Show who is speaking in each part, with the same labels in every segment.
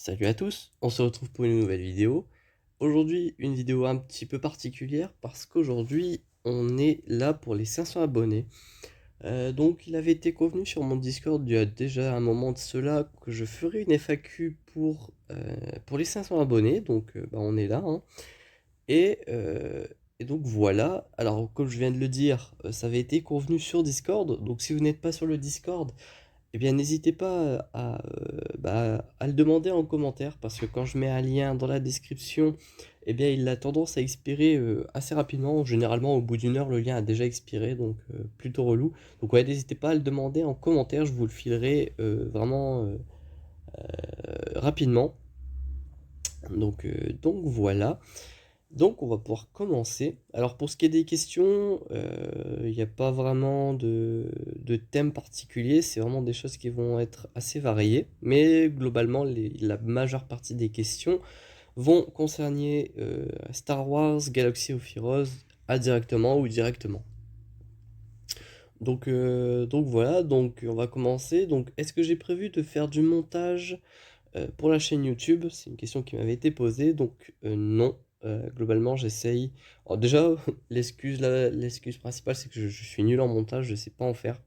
Speaker 1: Salut à tous, on se retrouve pour une nouvelle vidéo. Aujourd'hui, une vidéo un petit peu particulière parce qu'aujourd'hui, on est là pour les 500 abonnés. Donc, il avait été convenu sur mon Discord il y a déjà un moment de cela que je ferai une FAQ pour les 500 abonnés. Donc, on est là, hein. Et, euh, et donc voilà. Alors, comme je viens de le dire, ça avait été convenu sur Discord. Donc, si vous n'êtes pas sur le Discord, eh bien, n'hésitez pas à le demander en commentaire parce que quand je mets un lien dans la description, eh bien, il a tendance à expirer assez rapidement. Généralement, au bout d'une heure, le lien a déjà expiré, donc plutôt relou. Donc, ouais, n'hésitez pas à le demander en commentaire, je vous le filerai vraiment rapidement. Donc voilà. Donc on va pouvoir commencer. Alors pour ce qui est des questions, il n'y a pas vraiment de thème particulier, c'est vraiment des choses qui vont être assez variées, mais globalement la majeure partie des questions vont concerner Star Wars, Galaxy of Heroes, indirectement ou directement. Donc voilà, donc on va commencer. Donc est-ce que j'ai prévu de faire du montage pour la chaîne YouTube? C'est une question qui m'avait été posée, donc non. Globalement, j'essaye. Alors déjà, l'excuse principale, c'est que je suis nul en montage, je sais pas en faire.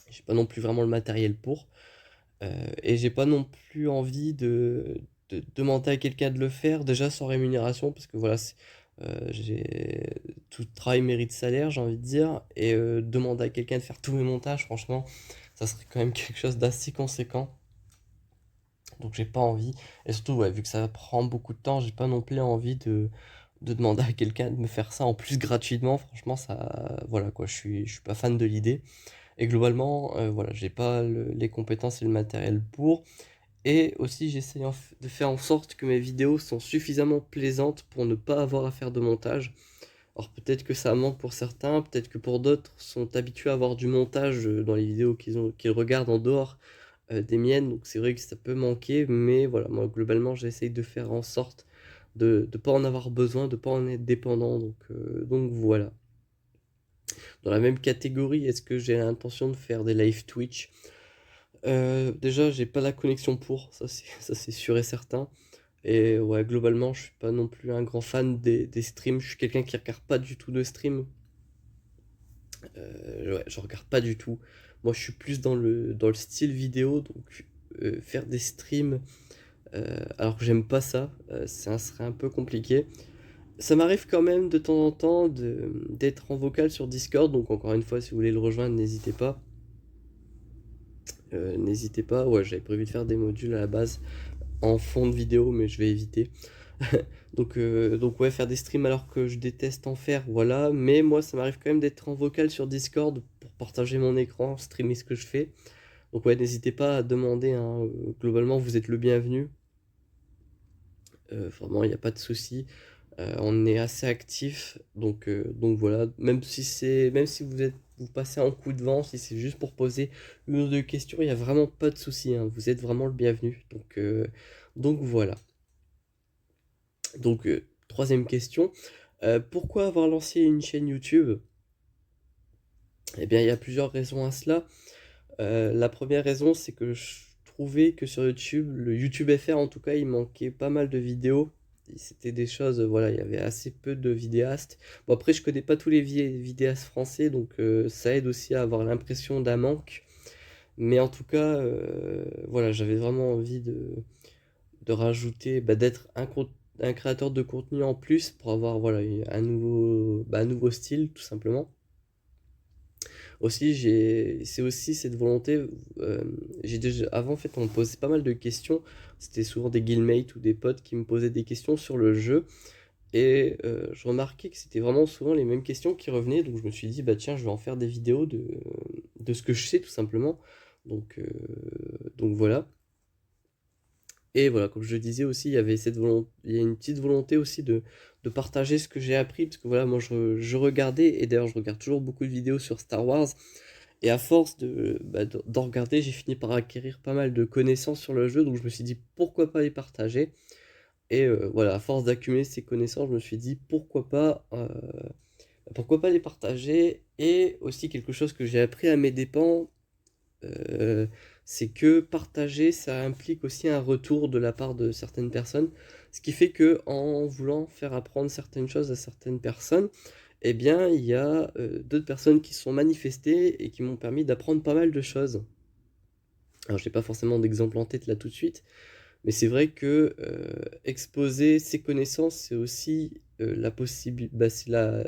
Speaker 1: J'ai pas non plus vraiment le matériel pour. Et j'ai pas non plus envie de demander à quelqu'un de le faire, déjà sans rémunération, parce que voilà, tout travail mérite salaire, j'ai envie de dire. Et demander à quelqu'un de faire tous mes montages, franchement, ça serait quand même quelque chose d'assez conséquent. Donc j'ai pas envie. Et surtout, ouais, vu que ça prend beaucoup de temps, j'ai pas non plus envie de demander à quelqu'un de me faire ça en plus gratuitement. Franchement, ça, voilà quoi, je suis pas fan de l'idée. Et globalement, voilà, j'ai pas les compétences et le matériel pour. Et aussi, j'essaie de faire en sorte que mes vidéos sont suffisamment plaisantes pour ne pas avoir à faire de montage. Alors peut-être que ça manque pour certains, peut-être que pour d'autres sont habitués à avoir du montage dans les vidéos qu'ils regardent en dehors des miennes, donc c'est vrai que ça peut manquer, mais voilà, moi globalement j'essaye de faire en sorte de ne pas en avoir besoin, de pas en être dépendant, donc voilà. Dans la même catégorie, est-ce que j'ai l'intention de faire des live Twitch? Déjà, j'ai pas la connexion pour, ça c'est sûr et certain. Et ouais, globalement, je suis pas non plus un grand fan des streams. Je suis quelqu'un qui regarde pas du tout de stream. Ouais, je regarde pas du tout. Moi, je suis plus dans le style vidéo, donc faire des streams alors que j'aime pas ça, ça serait un peu compliqué. Ça m'arrive quand même de temps en temps d'être en vocal sur Discord, donc encore une fois, si vous voulez le rejoindre, n'hésitez pas. N'hésitez pas, ouais, j'avais prévu de faire des modules à la base en fond de vidéo, mais je vais éviter. Donc ouais, faire des streams alors que je déteste en faire, voilà. Mais moi, ça m'arrive quand même d'être en vocal sur Discord pour partager mon écran, streamer ce que je fais. Donc ouais, n'hésitez pas à demander, hein, globalement, vous êtes le bienvenu. Vraiment, il n'y a pas de souci. On est assez actif, donc voilà. Même si vous passez un coup de vent, si c'est juste pour poser une ou deux questions, il n'y a vraiment pas de souci, hein. Vous êtes vraiment le bienvenu. Donc voilà. Troisième question. Pourquoi avoir lancé une chaîne YouTube? Eh bien, il y a plusieurs raisons à cela. La première raison, c'est que je trouvais que sur YouTube, le YouTube FR en tout cas, il manquait pas mal de vidéos. C'était des choses, voilà, il y avait assez peu de vidéastes. Bon, après, je connais pas tous les vidéastes français, donc ça aide aussi à avoir l'impression d'un manque. Mais en tout cas, voilà, j'avais vraiment envie de rajouter, d'être un créateur de contenu en plus pour avoir, voilà, un nouveau style, tout simplement. Aussi, c'est aussi cette volonté. euh, avant, en fait, on me posait pas mal de questions. C'était souvent des guildmates ou des potes qui me posaient des questions sur le jeu. Et je remarquais que c'était vraiment souvent les mêmes questions qui revenaient. Donc, je me suis dit, bah tiens, je vais en faire des vidéos de ce que je sais, tout simplement. Donc voilà. Et voilà, comme je le disais aussi, il y avait il y a une petite volonté aussi de partager ce que j'ai appris, parce que voilà, moi je regardais, et d'ailleurs je regarde toujours beaucoup de vidéos sur Star Wars, et à force d'en regarder, j'ai fini par acquérir pas mal de connaissances sur le jeu, donc je me suis dit pourquoi pas les partager. Et voilà, à force d'accumuler ces connaissances, je me suis dit pourquoi pas les partager. Et aussi quelque chose que j'ai appris à mes dépens, euh, c'est que partager, ça implique aussi un retour de la part de certaines personnes, ce qui fait que en voulant faire apprendre certaines choses à certaines personnes, eh bien, il y a d'autres personnes qui se sont manifestées et qui m'ont permis d'apprendre pas mal de choses. Alors, j'ai pas forcément d'exemple en tête là tout de suite, mais c'est vrai que exposer ses connaissances, c'est aussi la possibilité,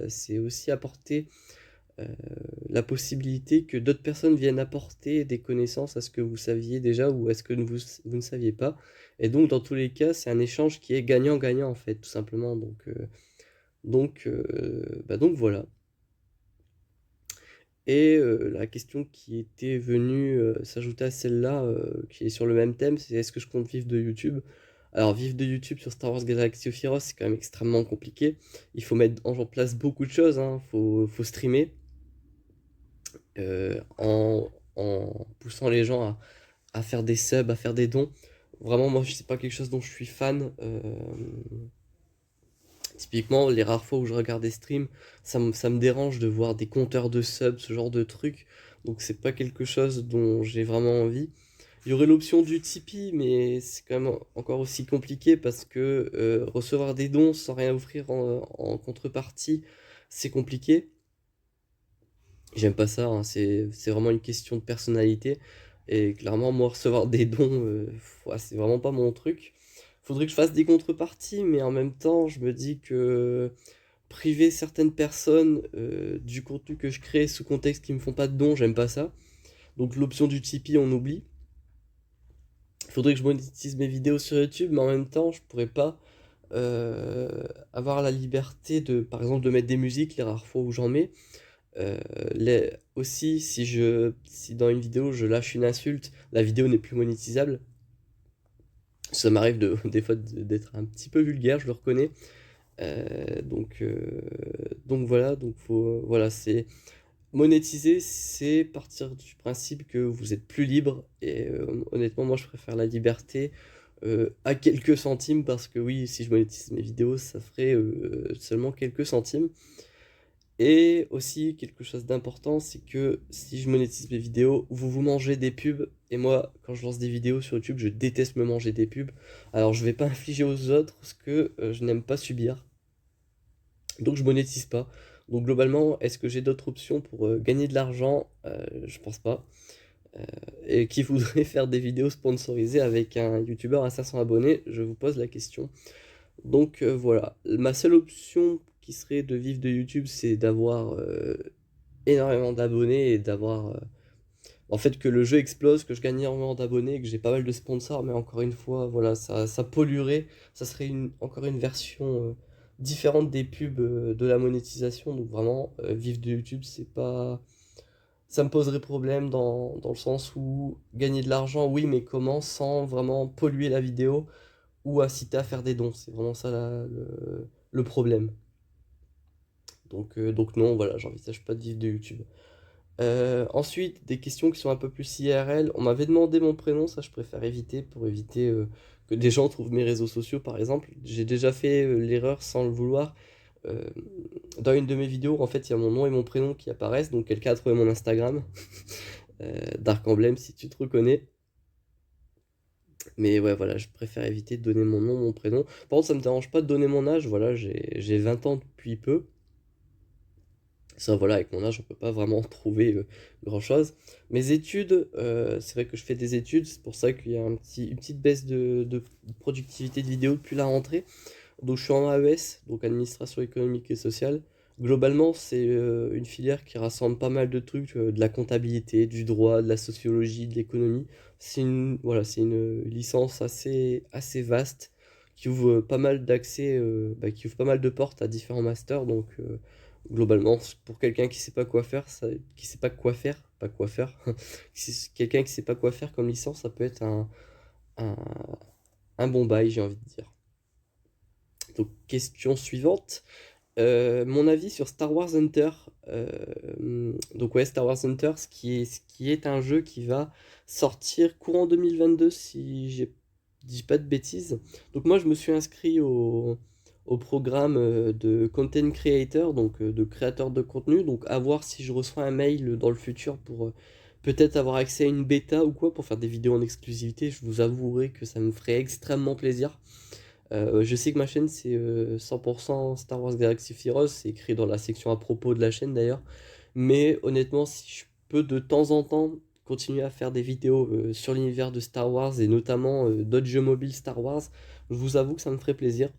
Speaker 1: c'est aussi apporter euh, la possibilité que d'autres personnes viennent apporter des connaissances à ce que vous saviez déjà ou à ce que vous ne saviez pas. Et donc, dans tous les cas, c'est un échange qui est gagnant-gagnant, en fait, tout simplement. Donc voilà. Et la question qui était venue s'ajouter à celle-là, qui est sur le même thème, c'est est-ce que je compte vivre de YouTube? Alors, vivre de YouTube sur Star Wars Galaxy of Heroes, c'est quand même extrêmement compliqué. Il faut mettre en place beaucoup de choses, hein. Faut streamer en poussant les gens à faire des subs, à faire des dons. Vraiment, moi, c'est pas quelque chose dont je suis fan. Typiquement, les rares fois où je regarde des streams, ça me dérange de voir des compteurs de subs, ce genre de trucs. Donc, c'est pas quelque chose dont j'ai vraiment envie. Il y aurait l'option du Tipeee, mais c'est quand même encore aussi compliqué parce que recevoir des dons sans rien offrir en contrepartie, c'est compliqué. J'aime pas ça, hein, c'est vraiment une question de personnalité. Et clairement, moi, recevoir des dons, ouais, c'est vraiment pas mon truc. Faudrait que je fasse des contreparties, mais en même temps, je me dis que priver certaines personnes du contenu que je crée sous contexte qui me font pas de dons, j'aime pas ça. Donc l'option du Tipeee, on oublie. Faudrait que je monétise mes vidéos sur YouTube, mais en même temps, je pourrais pas avoir la liberté de, par exemple, de mettre des musiques les rares fois où j'en mets. Aussi, si dans une vidéo je lâche une insulte, la vidéo n'est plus monétisable. Ça m'arrive des fois d'être un petit peu vulgaire, je le reconnais. Donc voilà, voilà, c'est monétiser, c'est partir du principe que vous êtes plus libre. Et honnêtement, moi je préfère la liberté à quelques centimes parce que oui, si je monétise mes vidéos, ça ferait seulement quelques centimes. Et aussi, quelque chose d'important, c'est que si je monétise mes vidéos, vous vous mangez des pubs. Et moi, quand je lance des vidéos sur YouTube, je déteste me manger des pubs. Alors, je vais pas infliger aux autres ce que je n'aime pas subir. Donc, je monétise pas. Donc, globalement, est-ce que j'ai d'autres options pour gagner de l'argent? Je pense pas. Et qui voudrait faire des vidéos sponsorisées avec un YouTuber à 500 abonnés? Je vous pose la question. Donc voilà, ma seule option qui serait de vivre de YouTube, c'est d'avoir énormément d'abonnés et d'avoir en fait que le jeu explose, que je gagne énormément d'abonnés, que j'ai pas mal de sponsors, mais encore une fois, voilà, ça polluerait, ça serait encore une version différente des pubs de la monétisation. Donc vraiment, vivre de YouTube, c'est pas. Ça me poserait problème dans le sens où gagner de l'argent, oui, mais comment sans vraiment polluer la vidéo ou inciter à faire des dons. C'est vraiment ça le problème. Donc non, voilà, j'envisage pas de vivre de YouTube. Ensuite, des questions qui sont un peu plus IRL. On m'avait demandé mon prénom, ça je préfère éviter pour éviter que des gens trouvent mes réseaux sociaux par exemple. J'ai déjà fait l'erreur sans le vouloir. Euh, Dans une de mes vidéos, en fait, il y a mon nom et mon prénom qui apparaissent, donc quelqu'un a trouvé mon Instagram. Dark Emblem si tu te reconnais. Mais ouais, voilà, je préfère éviter de donner mon nom, mon prénom. Par contre, ça me dérange pas de donner mon âge, voilà, j'ai 20 ans depuis peu. Ça, voilà, avec mon âge, on peut pas vraiment trouver grand-chose. Mes études, c'est vrai que je fais des études, c'est pour ça qu'il y a une petite baisse de productivité de vidéo depuis la rentrée. Donc je suis en AES, donc administration économique et sociale. Globalement, c'est une filière qui rassemble pas mal de trucs, de la comptabilité, du droit, de la sociologie, de l'économie. C'est une licence assez vaste qui ouvre pas mal d'accès, qui ouvre pas mal de portes à différents masters. Donc globalement, pour quelqu'un qui sait pas quoi faire, qui sait pas quoi faire, pas quoi faire, quelqu'un qui sait pas quoi faire comme licence, ça peut être un, un bon bail, j'ai envie de dire. Donc question suivante. Mon avis sur Star Wars Hunter. Donc ouais, Star Wars Hunter, ce qui est un jeu qui va sortir courant 2022 si j'ai dis pas de bêtises. Donc moi je me suis inscrit au programme de content creator, donc de créateur de contenu. Donc à voir si je reçois un mail dans le futur peut-être avoir accès à une bêta ou quoi pour faire des vidéos en exclusivité, je vous avouerai que ça me ferait extrêmement plaisir. Je sais que ma chaîne c'est 100% Star Wars Galaxy of Heroes, c'est écrit dans la section à propos de la chaîne d'ailleurs. Mais honnêtement, si je peux de temps en temps continuer à faire des vidéos sur l'univers de Star Wars et notamment d'autres jeux mobiles Star Wars, je vous avoue que ça me ferait plaisir.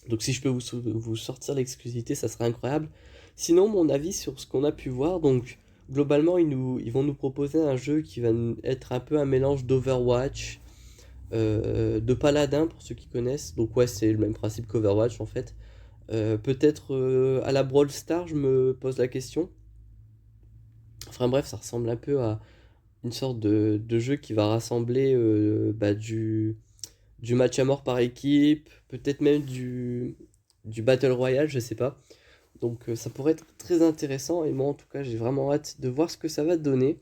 Speaker 1: Donc si je peux vous sortir l'exclusivité, ça serait incroyable. Sinon, mon avis sur ce qu'on a pu voir, donc globalement, ils vont nous proposer un jeu qui va être un peu un mélange d'Overwatch, de Paladin pour ceux qui connaissent. Donc ouais, c'est le même principe qu'Overwatch en fait. Peut-être à la Brawl Stars, je me pose la question. Enfin bref, ça ressemble un peu à une sorte de jeu qui va rassembler du match à mort par équipe, peut-être même du Battle Royale, je sais pas. Donc ça pourrait être très intéressant et moi en tout cas j'ai vraiment hâte de voir ce que ça va donner.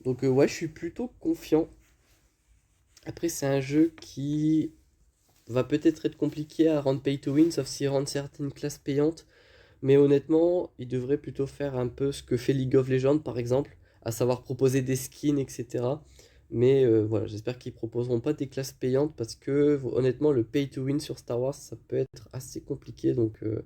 Speaker 1: Donc ouais, je suis plutôt confiant. Après c'est un jeu qui va peut-être être compliqué à rendre pay to win, sauf s'il rend certaines classes payantes. Mais honnêtement, il devrait plutôt faire un peu ce que fait League of Legends par exemple, à savoir proposer des skins, etc. Mais voilà, j'espère qu'ils proposeront pas des classes payantes parce que honnêtement, le pay to win sur Star Wars, ça peut être assez compliqué. Donc euh,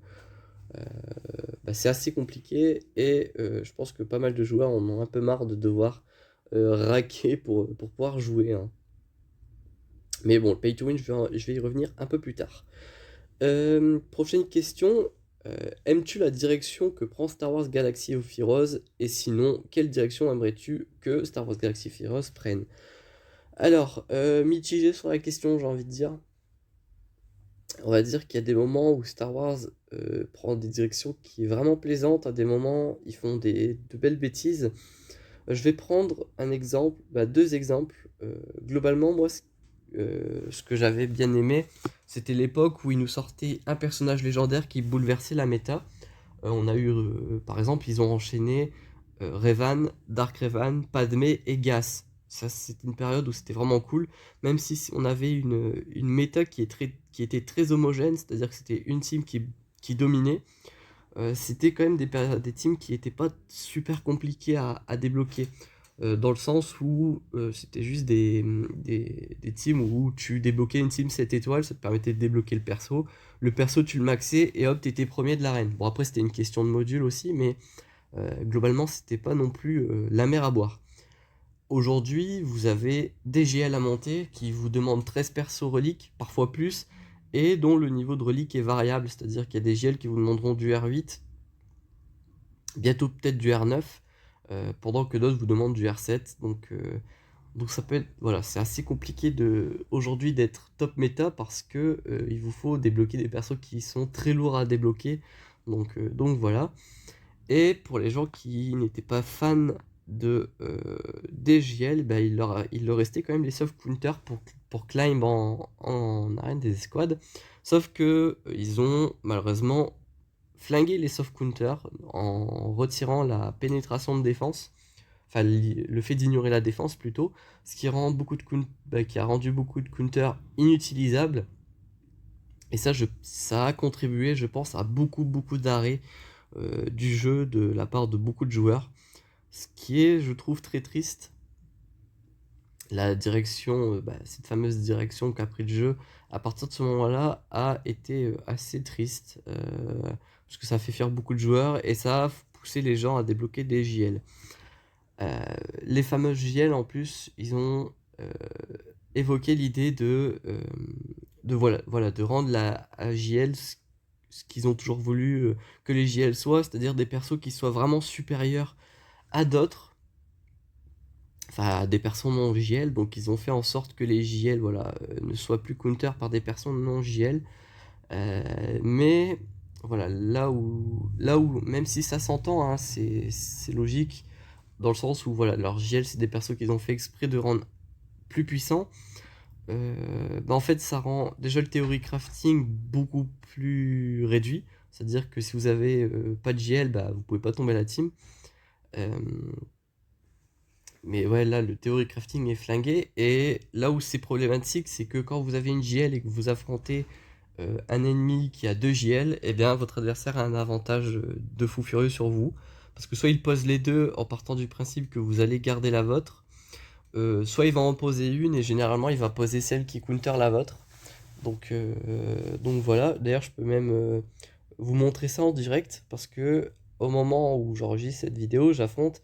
Speaker 1: c'est assez compliqué et je pense que pas mal de joueurs en ont un peu marre de devoir raquer pour pouvoir jouer, hein. Mais bon, le pay to win, je vais y revenir un peu plus tard. Prochaine question. Aimes-tu la direction que prend Star Wars Galaxy of Heroes? Et sinon, quelle direction aimerais-tu que Star Wars Galaxy of Heroes prenne? Alors, mitigé sur la question, j'ai envie de dire. On va dire qu'il y a des moments où Star Wars prend des directions qui est vraiment plaisantes, à des moments ils font de belles bêtises. Je vais prendre un exemple, deux exemples. Globalement, moi, ce que j'avais bien aimé, c'était l'époque où ils nous sortaient un personnage légendaire qui bouleversait la méta. On a eu, par exemple, ils ont enchaîné Revan, Dark Revan, Padmé et Gas. Ça, c'était une période où c'était vraiment cool, même si on avait une méta qui était très homogène, c'est-à-dire que c'était une team qui dominait. C'était quand même des teams qui n'étaient pas super compliqués à débloquer. Dans le sens où c'était juste des teams où tu débloquais une team 7 étoiles, ça te permettait de débloquer le perso tu le maxais et hop t'étais premier de l'arène. Bon après c'était une question de module aussi, mais globalement c'était pas non plus la mer à boire. Aujourd'hui vous avez des GL à monter qui vous demandent 13 persos reliques, parfois plus, et dont le niveau de relique est variable, c'est-à-dire qu'il y a des GL qui vous demanderont du R8, bientôt peut-être du R9, pendant que d'autres vous demandent du R7. Donc ça peut être, voilà, c'est assez compliqué aujourd'hui d'être top méta parce que il vous faut débloquer des persos qui sont très lourds à débloquer. Donc voilà. Et pour les gens qui n'étaient pas fans des GL, bah, il leur restait quand même les soft counters pour climb en arène des escouades. Sauf que ils ont malheureusement flingué les soft counters en retirant la pénétration de défense, enfin le fait d'ignorer la défense plutôt, ce qui rend qui a rendu beaucoup de counters inutilisables. Et ça a contribué, je pense, à beaucoup d'arrêts du jeu de la part de beaucoup de joueurs. Ce qui est, je trouve, très triste. La direction, cette fameuse direction qu'a pris le jeu, à partir de ce moment-là, a été assez triste. Parce que ça a fait faire beaucoup de joueurs et ça a poussé les gens à débloquer des JL. Les fameuses JL, en plus, ils ont évoqué l'idée de rendre la JL ce qu'ils ont toujours voulu que les JL soient, c'est-à-dire des persos qui soient vraiment supérieurs à d'autres, enfin à des persos non JL. Donc ils ont fait en sorte que les JL ne soient plus counter par des personnes non JL. Mais voilà, là où, même si ça s'entend, hein, c'est logique, dans le sens où voilà, leurs JL, c'est des persos qu'ils ont fait exprès de rendre plus puissants. En fait, ça rend déjà le théorie crafting beaucoup plus réduit. C'est-à-dire que si vous avez pas de JL, vous pouvez pas tomber la team. Euh, mais ouais, là, le théorie crafting est flingué. Et là où c'est problématique, c'est que quand vous avez une JL et que vous affrontez un ennemi qui a 2 JL, eh bien votre adversaire a un avantage de fou furieux sur vous. Parce que soit il pose les deux en partant du principe que vous allez garder la vôtre, soit il va en poser une et généralement il va poser celle qui counter la vôtre. Donc voilà, d'ailleurs je peux même vous montrer ça en direct parce que au moment où j'enregistre cette vidéo, j'affronte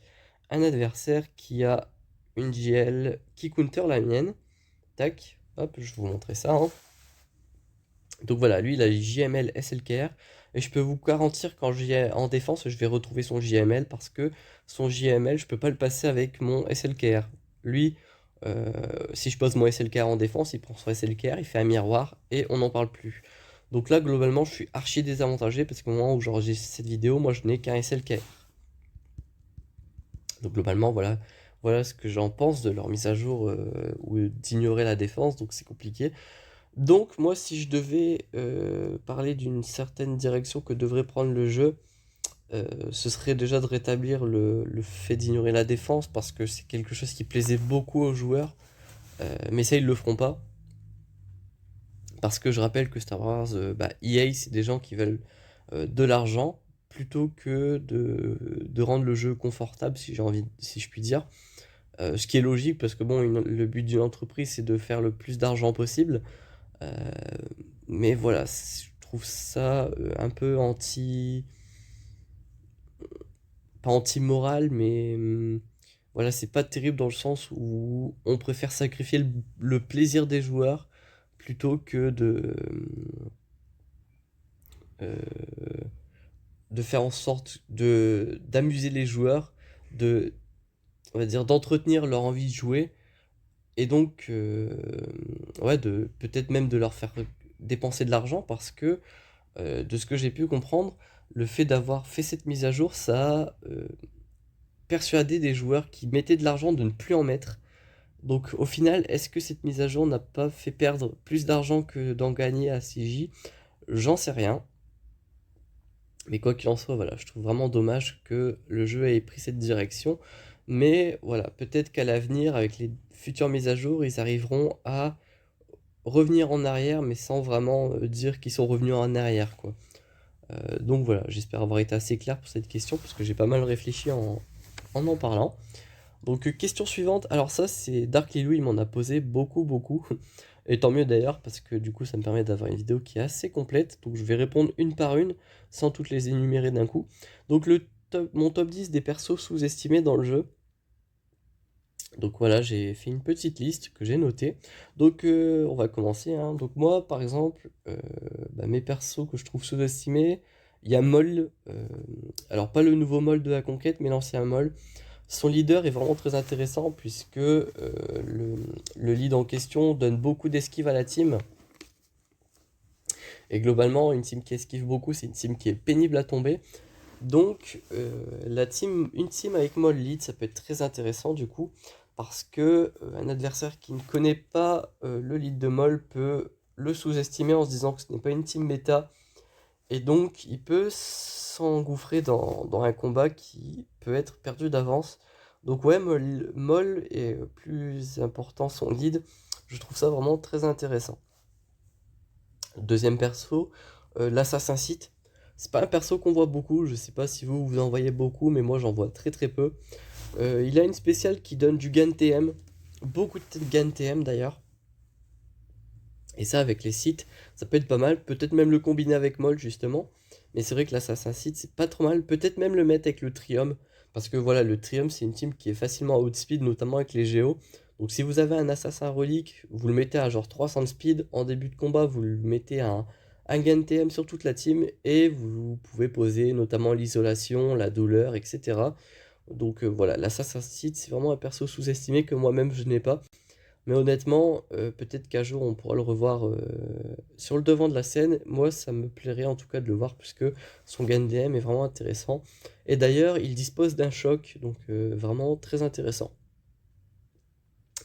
Speaker 1: un adversaire qui a une JL qui counter la mienne. Tac, hop, je vais vous montrer ça, hein. Donc voilà, lui il a JML SLKR et je peux vous garantir qu'en en défense je vais retrouver son JML parce que son JML je peux pas le passer avec mon SLKR. Lui, si je pose mon SLKR en défense, il prend son SLKR, il fait un miroir et on n'en parle plus. Donc là globalement je suis archi désavantagé parce qu'au moment où j'enregistre cette vidéo, moi je n'ai qu'un SLKR. Donc globalement voilà ce que j'en pense de leur mise à jour ou d'ignorer la défense, donc c'est compliqué. Donc moi si je devais parler d'une certaine direction que devrait prendre le jeu, ce serait déjà de rétablir le fait d'ignorer la défense parce que c'est quelque chose qui plaisait beaucoup aux joueurs, mais ça ils le feront pas. Parce que je rappelle que Star Wars, EA c'est des gens qui veulent de l'argent plutôt que de rendre le jeu confortable si je puis dire. Ce qui est logique parce que bon, le but d'une entreprise c'est de faire le plus d'argent possible. Euh, mais voilà, je trouve ça un peu pas anti-moral, mais voilà, c'est pas terrible dans le sens où on préfère sacrifier le plaisir des joueurs plutôt que euh, de faire en sorte d'amuser les joueurs, on va dire, d'entretenir leur envie de jouer et donc, ouais, peut-être même de leur faire dépenser de l'argent parce que de ce que j'ai pu comprendre, le fait d'avoir fait cette mise à jour, ça a persuadé des joueurs qui mettaient de l'argent de ne plus en mettre. Donc au final, est-ce que cette mise à jour n'a pas fait perdre plus d'argent que d'en gagner à CJ? J'en sais rien. Mais quoi qu'il en soit, voilà, je trouve vraiment dommage que le jeu ait pris cette direction. Mais voilà, peut-être qu'à l'avenir, avec les futures mises à jour, ils arriveront à revenir en arrière, mais sans vraiment dire qu'ils sont revenus en arrière, quoi. Donc voilà, j'espère avoir été assez clair pour cette question, parce que j'ai pas mal réfléchi en parlant. Donc question suivante, alors ça c'est Dark Lilou, il m'en a posé beaucoup, et tant mieux d'ailleurs, parce que du coup ça me permet d'avoir une vidéo qui est assez complète, donc je vais répondre une par une, sans toutes les énumérer d'un coup. Donc mon top 10 des persos sous-estimés dans le jeu. Donc voilà, j'ai fait une petite liste que j'ai notée. Donc on va commencer, hein. Donc moi, par exemple, mes persos que je trouve sous-estimés, il y a Moll. Alors pas le nouveau Moll de la conquête, mais l'ancien Moll. Son leader est vraiment très intéressant puisque le lead en question donne beaucoup d'esquive à la team. Et globalement, une team qui esquive beaucoup, c'est une team qui est pénible à tomber. Donc, une team avec Moll lead, ça peut être très intéressant du coup, parce que un adversaire qui ne connaît pas le lead de Moll peut le sous-estimer en se disant que ce n'est pas une team méta, et donc il peut s'engouffrer dans un combat qui peut être perdu d'avance. Donc ouais, Moll est plus important son lead, je trouve ça vraiment très intéressant. Deuxième perso, l'Assassin Sith. C'est pas un perso qu'on voit beaucoup, je sais pas si vous en voyez beaucoup, mais moi j'en vois très peu. Il a une spéciale qui donne du gain TM, beaucoup de gain TM d'ailleurs. Et ça avec les Sith, ça peut être pas mal, peut-être même le combiner avec Moll justement. Mais c'est vrai que l'Assassin Sith c'est pas trop mal, peut-être même le mettre avec le Trium. Parce que voilà, le Trium c'est une team qui est facilement outspeed, notamment avec les Géos. Donc si vous avez un Assassin relique, vous le mettez à genre 300 de speed, en début de combat vous le mettez à un gain TM sur toute la team, et vous pouvez poser notamment l'isolation, la douleur, etc. Donc voilà, l'Assassin's Creed c'est vraiment un perso sous-estimé que moi-même je n'ai pas. Mais honnêtement, peut-être qu'un jour on pourra le revoir sur le devant de la scène. Moi ça me plairait en tout cas de le voir puisque son gain DM est vraiment intéressant. Et d'ailleurs il dispose d'un choc, donc vraiment très intéressant.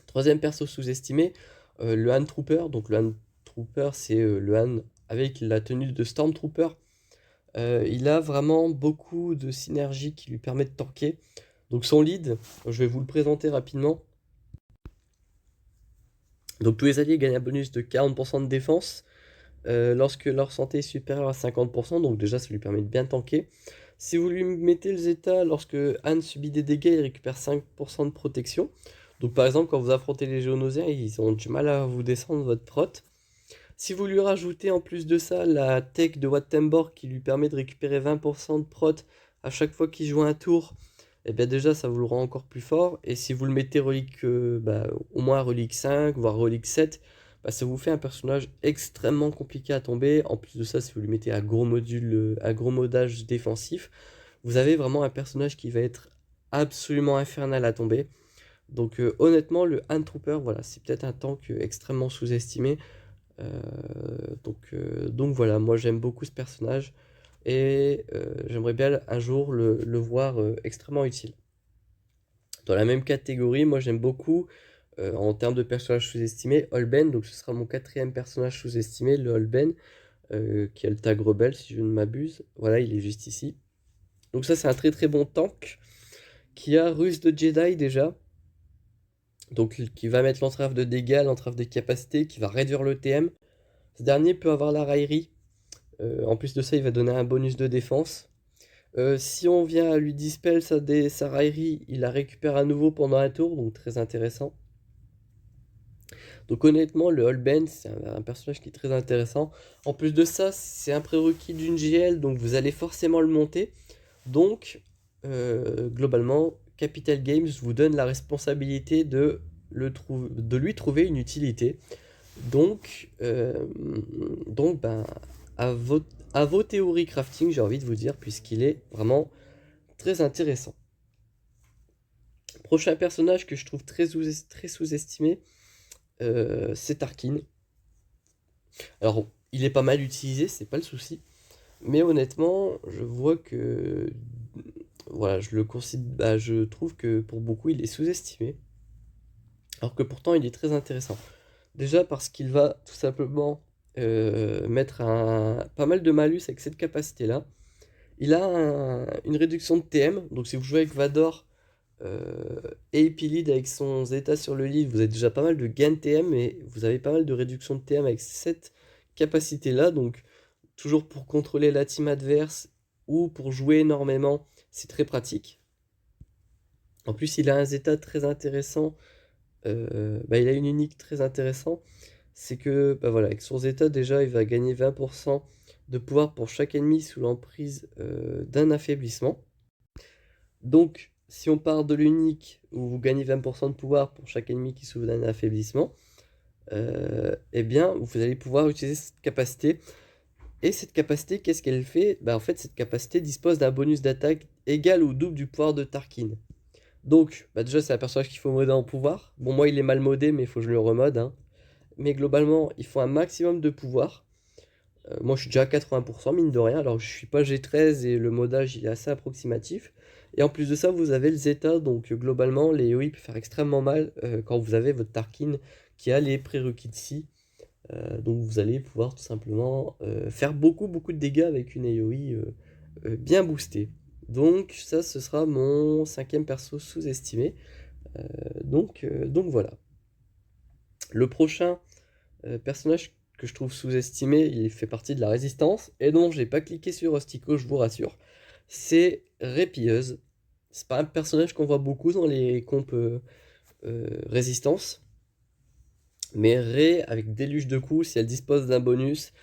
Speaker 1: Troisième perso sous-estimé, le Han Trooper. Donc le Han Trooper c'est le Han avec la tenue de Stormtrooper. Il a vraiment beaucoup de synergie qui lui permet de tanker. Donc son lead, je vais vous le présenter rapidement. Donc tous les alliés gagnent un bonus de 40% de défense lorsque leur santé est supérieure à 50%. Donc déjà ça lui permet de bien tanker. Si vous lui mettez le Zeta, lorsque Anne subit des dégâts, il récupère 5% de protection. Donc par exemple, quand vous affrontez les Géonosiens, ils ont du mal à vous descendre votre prot. Si vous lui rajoutez en plus de ça la tech de Wattenborg qui lui permet de récupérer 20% de prot à chaque fois qu'il joue un tour, et bien déjà ça vous le rend encore plus fort. Et si vous le mettez relique, au moins relique 5, voire relique 7, ça vous fait un personnage extrêmement compliqué à tomber. En plus de ça, si vous lui mettez un gros module, un gros modage défensif, vous avez vraiment un personnage qui va être absolument infernal à tomber. Donc honnêtement, le Hand Trooper, voilà, c'est peut-être un tank extrêmement sous-estimé. Donc voilà, moi j'aime beaucoup ce personnage et j'aimerais bien un jour le voir extrêmement utile. Dans la même catégorie, moi j'aime beaucoup, en termes de personnage sous-estimé, Holben, donc ce sera mon quatrième personnage sous-estimé, le Holben, qui a le tag rebelle si je ne m'abuse. Voilà, il est juste ici. Donc ça c'est un très très bon tank, qui a ruse de Jedi déjà, donc qui va mettre l'entrave de dégâts, l'entrave des capacités, qui va réduire le TM. Ce dernier peut avoir la raillerie. En plus de ça, il va donner un bonus de défense. Si on vient à lui dispel sa raillerie, il la récupère à nouveau pendant un tour, donc très intéressant. Donc honnêtement, le Holben, c'est un personnage qui est très intéressant. En plus de ça, c'est un prérequis d'une GL, donc vous allez forcément le monter. Donc, globalement, Capital Games vous donne la responsabilité de lui trouver une utilité. Donc, à vos théories crafting, j'ai envie de vous dire, puisqu'il est vraiment très intéressant. Prochain personnage que je trouve très sous-estimé, c'est Tarkin. Alors, il est pas mal utilisé, c'est pas le souci. Mais honnêtement, je vois que... Voilà, je trouve que pour beaucoup, il est sous-estimé. Alors que pourtant, il est très intéressant. Déjà parce qu'il va tout simplement mettre pas mal de malus avec cette capacité-là. Il a une réduction de TM, donc si vous jouez avec Vador et Epilid avec son Zeta sur le lead, vous avez déjà pas mal de gain de TM, et vous avez pas mal de réduction de TM avec cette capacité-là. Donc toujours pour contrôler la team adverse ou pour jouer énormément, c'est très pratique. En plus, il a un Zeta très intéressant. Il a une unique très intéressant, c'est que voilà, avec son Zeta déjà il va gagner 20% de pouvoir pour chaque ennemi sous l'emprise d'un affaiblissement. Donc si on part de l'unique où vous gagnez 20% de pouvoir pour chaque ennemi qui souffre d'un affaiblissement, eh bien vous allez pouvoir utiliser cette capacité. Et cette capacité, qu'est-ce qu'elle fait? En fait, cette capacité dispose d'un bonus d'attaque égal ou double du pouvoir de Tarkin. Donc, déjà, c'est un personnage qu'il faut modder en pouvoir. Bon, moi, il est mal modé, mais il faut que je le remode, hein. Mais globalement, il faut un maximum de pouvoir. Moi, je suis déjà à 80%, mine de rien. Alors, je suis pas G13 et le modage, il est assez approximatif. Et en plus de ça, vous avez le Zeta. Donc, globalement, les AOE peuvent faire extrêmement mal quand vous avez votre Tarkin qui a les prérequis de si. Donc, vous allez pouvoir tout simplement faire beaucoup, beaucoup de dégâts avec une AOE bien boostée. Donc, ça, ce sera mon cinquième perso sous-estimé. Donc voilà. Le prochain personnage que je trouve sous-estimé, il fait partie de la résistance, et donc j'ai pas cliqué sur Rustico, je vous rassure. C'est Répilleuse. C'est pas un personnage qu'on voit beaucoup dans les compes résistance. Mais Ré, avec déluge de coups, si elle dispose d'un bonus,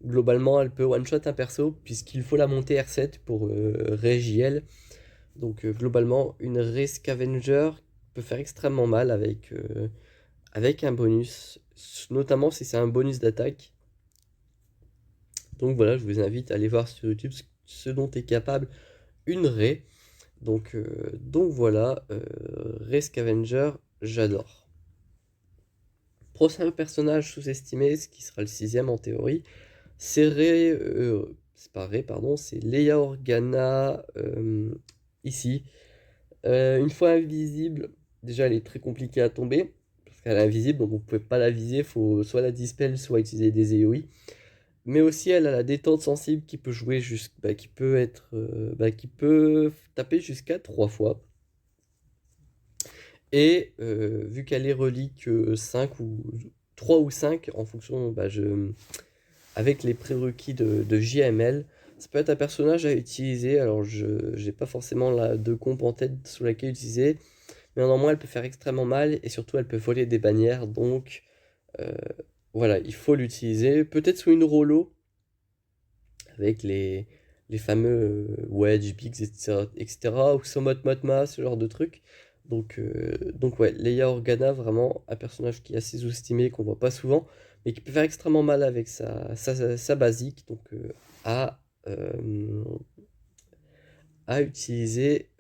Speaker 1: globalement elle peut one-shot un perso, puisqu'il faut la monter R7 pour Ré JL. Donc globalement, une Ré Scavenger peut faire extrêmement mal avec un bonus, notamment si c'est un bonus d'attaque. Donc voilà, je vous invite à aller voir sur YouTube ce dont est capable une Ré. Donc voilà, Ré Scavenger, j'adore. Prochain personnage sous-estimé, ce qui sera le sixième en théorie, c'est c'est pas Ré, pardon, c'est Leia Organa, ici. Une fois invisible, déjà elle est très compliquée à tomber, parce qu'elle est invisible, donc vous ne pouvez pas la viser, il faut soit la dispel, soit utiliser des AOE. Mais aussi elle a la détente sensible qui peut jouer qui peut taper jusqu'à 3 fois. Et vu qu'elle est relique 5 ou 3 ou 5 en fonction avec les prérequis de JML, Ça peut être un personnage à utiliser, alors je j'ai pas forcément la de comp en tête sous laquelle utiliser, mais néanmoins elle peut faire extrêmement mal et surtout elle peut voler des bannières, donc euh, voilà, il faut l'utiliser. Peut-être sous une Rollo, avec les fameux Wedge, Bigs, etc., etc., ou sans Motma, ce genre de truc. Donc ouais, Leia Organa, vraiment un personnage qui est assez sous-estimé, qu'on voit pas souvent, mais qui peut faire extrêmement mal avec sa basique, donc à utiliser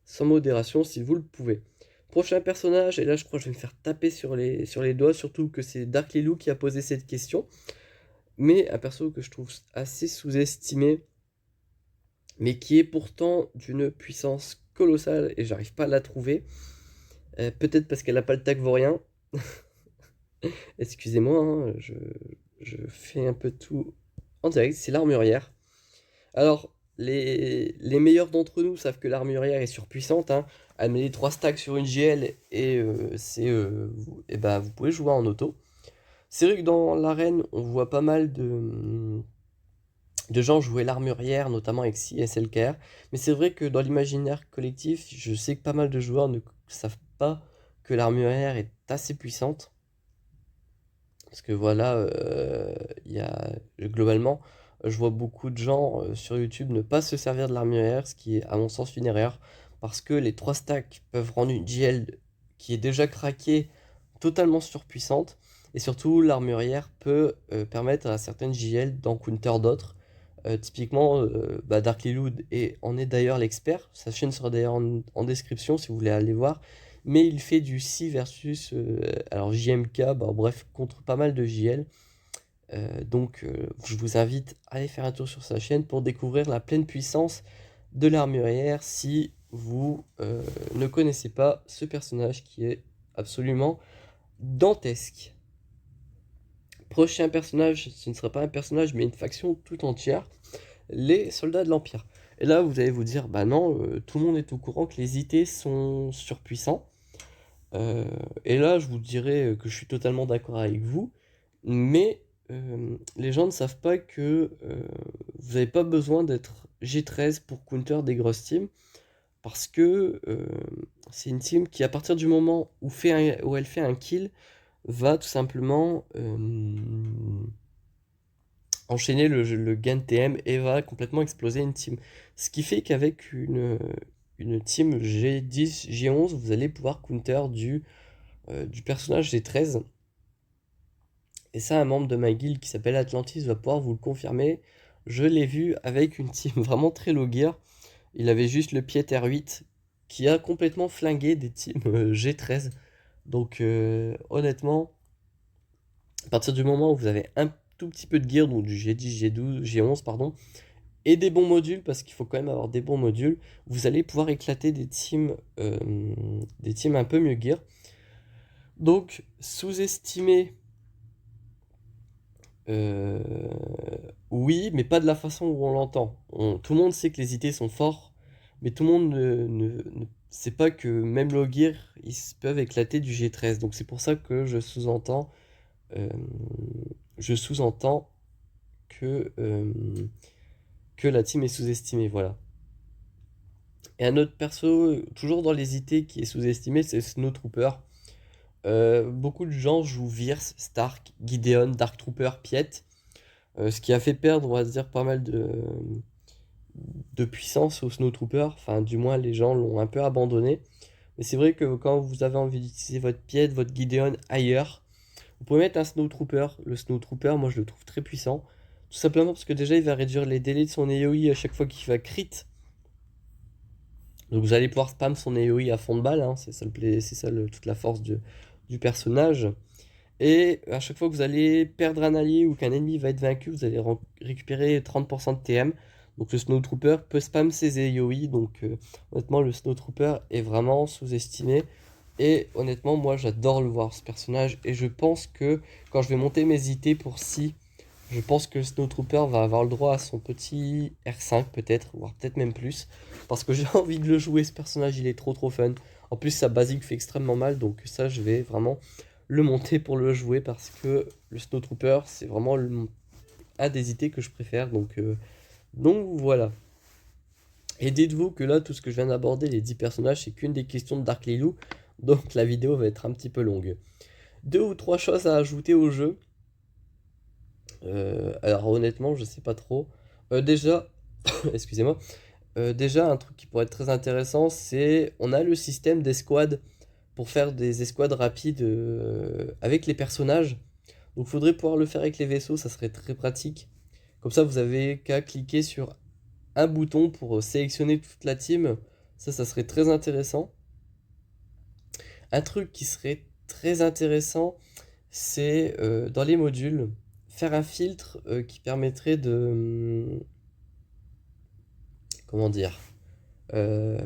Speaker 1: sans modération si vous le pouvez. Prochain personnage, et là je crois que je vais me faire taper sur les doigts, surtout que c'est Dark Lilou qui a posé cette question, mais un perso que je trouve assez sous-estimé, mais qui est pourtant d'une puissance colossale, et j'arrive pas à la trouver. Peut-être parce qu'elle n'a pas le tag vaurien. Excusez-moi, hein, je fais un peu tout en direct, c'est l'armurière. Alors, les meilleurs d'entre nous savent que l'armurière est surpuissante, hein. Elle met les 3 stacks sur une GL et vous pouvez jouer en auto. C'est vrai que dans l'arène, on voit pas mal de gens jouer l'armurière, notamment avec Si et SLKR. Mais c'est vrai que dans l'imaginaire collectif, je sais que pas mal de joueurs ne savent pas que l'armurière est assez puissante. Parce que voilà, il y a, globalement, je vois beaucoup de gens sur YouTube ne pas se servir de l'armurière, ce qui est à mon sens une erreur. Parce que les 3 stacks peuvent rendre une GL qui est déjà craquée totalement surpuissante. Et surtout, l'armurière peut permettre à certaines JL d'en counter d'autres. Typiquement, Dark Liloud en est d'ailleurs l'expert. Sa chaîne sera d'ailleurs en description si vous voulez aller voir. Mais il fait du Si versus alors JMK, bref, contre pas mal de JL. Je vous invite à aller faire un tour sur sa chaîne pour découvrir la pleine puissance de l'armurière si vous ne connaissez pas ce personnage qui est absolument dantesque. Prochain personnage, ce ne sera pas un personnage mais une faction tout entière, les soldats de l'Empire. Et là vous allez vous dire, bah non, tout le monde est au courant que les IT sont surpuissants. Et là je vous dirais que je suis totalement d'accord avec vous, mais les gens ne savent pas que vous n'avez pas besoin d'être G13 pour counter des grosses teams, parce que c'est une team qui à partir du moment où elle fait un kill, va tout simplement enchaîner le gain de TM et va complètement exploser une team. Ce qui fait qu'avec une team G10, G11, vous allez pouvoir counter du personnage G13. Et ça, un membre de ma guilde qui s'appelle Atlantis va pouvoir vous le confirmer. Je l'ai vu avec une team vraiment très low gear. Il avait juste le pied R8 qui a complètement flingué des teams G13. Donc honnêtement, à partir du moment où vous avez un tout petit peu de gear, donc du G10, G12, G11, pardon, et des bons modules, parce qu'il faut quand même avoir des bons modules, vous allez pouvoir éclater des teams un peu mieux gear. Donc, sous-estimer, oui, mais pas de la façon où on l'entend. Tout le monde sait que les IT sont forts, mais tout le monde ne sait pas que même low gear, ils peuvent éclater du G13. Donc c'est pour ça que euh, je sous-entends que la team est sous-estimée, voilà. Et un autre perso, toujours dans les IT, qui est sous-estimé, c'est Snowtrooper. Beaucoup de gens jouent Virse, Stark, Gideon, Dark Trooper, Piet. Ce qui a fait perdre, on va dire, pas mal de puissance au Snowtrooper. Enfin, du moins, les gens l'ont un peu abandonné. Mais c'est vrai que quand vous avez envie d'utiliser votre Piet, votre Gideon ailleurs, vous pouvez mettre un Snowtrooper. Le Snowtrooper, moi, je le trouve très puissant. Tout simplement parce que déjà, il va réduire les délais de son AOE à chaque fois qu'il va crit. Donc vous allez pouvoir spam son AOE à fond de balle, hein. C'est ça, toute la force du personnage. Et à chaque fois que vous allez perdre un allié ou qu'un ennemi va être vaincu, vous allez récupérer 30% de TM. Donc le Snowtrooper peut spam ses AOE. Donc honnêtement, le Snowtrooper est vraiment sous-estimé. Et honnêtement, moi j'adore le voir ce personnage. Et je pense que quand je vais monter mes IT pour si, je pense que Snowtrooper va avoir le droit à son petit R5 peut-être, voire peut-être même plus. Parce que j'ai envie de le jouer, ce personnage, il est trop fun. En plus, sa basique fait extrêmement mal. Donc ça, je vais vraiment le monter pour le jouer parce que le Snowtrooper, c'est vraiment un des idées que je préfère. Donc voilà. Et dites-vous que là, tout ce que je viens d'aborder, les 10 personnages, c'est qu'une des questions de Dark Lilou. Donc la vidéo va être un petit peu longue. 2 ou 3 choses à ajouter au jeu. Alors honnêtement, je sais pas trop. Déjà, excusez-moi. Déjà, un truc qui pourrait être très intéressant, c'est on a le système d'escouade pour faire des escouades rapides avec les personnages. Donc, il faudrait pouvoir le faire avec les vaisseaux, ça serait très pratique. Comme ça, vous avez qu'à cliquer sur un bouton pour sélectionner toute la team. Ça serait très intéressant. Un truc qui serait très intéressant, c'est dans les modules, faire un filtre qui permettrait de... comment dire euh,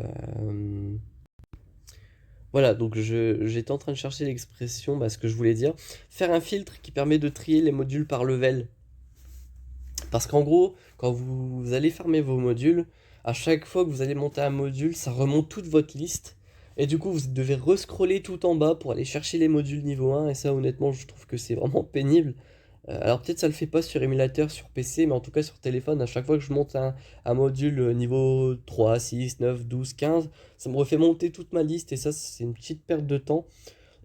Speaker 1: Voilà, donc j'étais en train de chercher l'expression, ce que je voulais dire. Faire un filtre qui permet de trier les modules par level. Parce qu'en gros, quand vous allez farmer vos modules, à chaque fois que vous allez monter un module, ça remonte toute votre liste. Et du coup, vous devez rescroller tout en bas pour aller chercher les modules niveau 1. Et ça, honnêtement, je trouve que c'est vraiment pénible. Alors peut-être ça le fait pas sur émulateur, sur PC, mais en tout cas sur téléphone, à chaque fois que je monte un module niveau 3, 6, 9, 12, 15, ça me refait monter toute ma liste et ça c'est une petite perte de temps.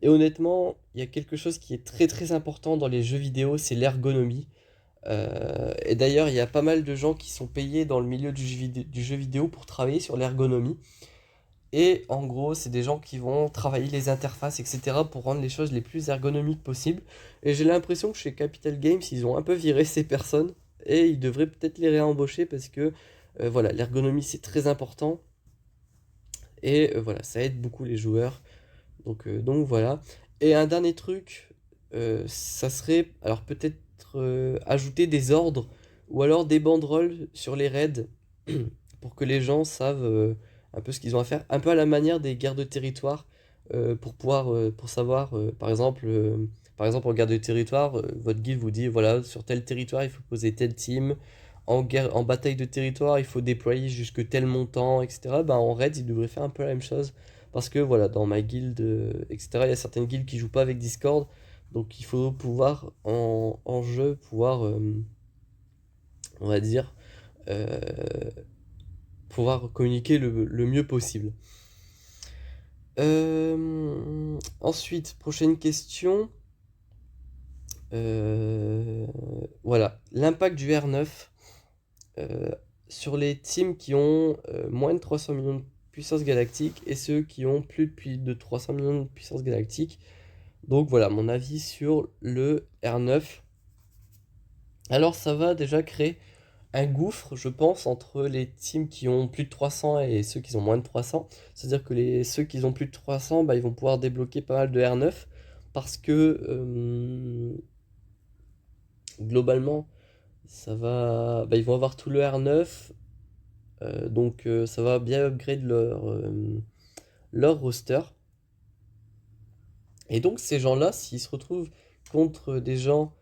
Speaker 1: Et honnêtement, il y a quelque chose qui est très très important dans les jeux vidéo, c'est l'ergonomie. Et d'ailleurs, il y a pas mal de gens qui sont payés dans le milieu du jeu vidéo pour travailler sur l'ergonomie. Et en gros, c'est des gens qui vont travailler les interfaces, etc. pour rendre les choses les plus ergonomiques possibles. Et j'ai l'impression que chez Capital Games, ils ont un peu viré ces personnes. Et ils devraient peut-être les réembaucher parce que voilà, l'ergonomie c'est très important. Et voilà, ça aide beaucoup les joueurs. Donc voilà. Et un dernier truc, ça serait alors peut-être ajouter des ordres ou alors des banderoles sur les raids pour que les gens savent un peu ce qu'ils ont à faire, un peu à la manière des guerres de territoire pour pouvoir pour savoir par exemple en guerre de territoire, votre guide vous dit voilà sur tel territoire il faut poser telle team. En bataille de territoire, il faut déployer jusque tel montant, etc. Ben, en raid, ils devraient faire un peu la même chose. Parce que voilà, dans ma guilde, etc., il y a certaines guildes qui jouent pas avec Discord. Donc il faut pouvoir, en jeu, pouvoir, on va dire, euh, pouvoir communiquer le mieux possible. Ensuite, prochaine question. Voilà, l'impact du R9 euh, sur les teams qui ont moins de 300 millions de puissance galactique et ceux qui ont plus de 300 millions de puissance galactique. Donc voilà mon avis sur le R9. Alors ça va déjà créer un gouffre, je pense, entre les teams qui ont plus de 300 et ceux qui ont moins de 300. C'est-à-dire que ceux qui ont plus de 300, ils vont pouvoir débloquer pas mal de R9 parce que globalement, ils vont avoir tout le R9. Ça va bien upgrade leur roster. Et donc ces gens-là, s'ils se retrouvent contre des gens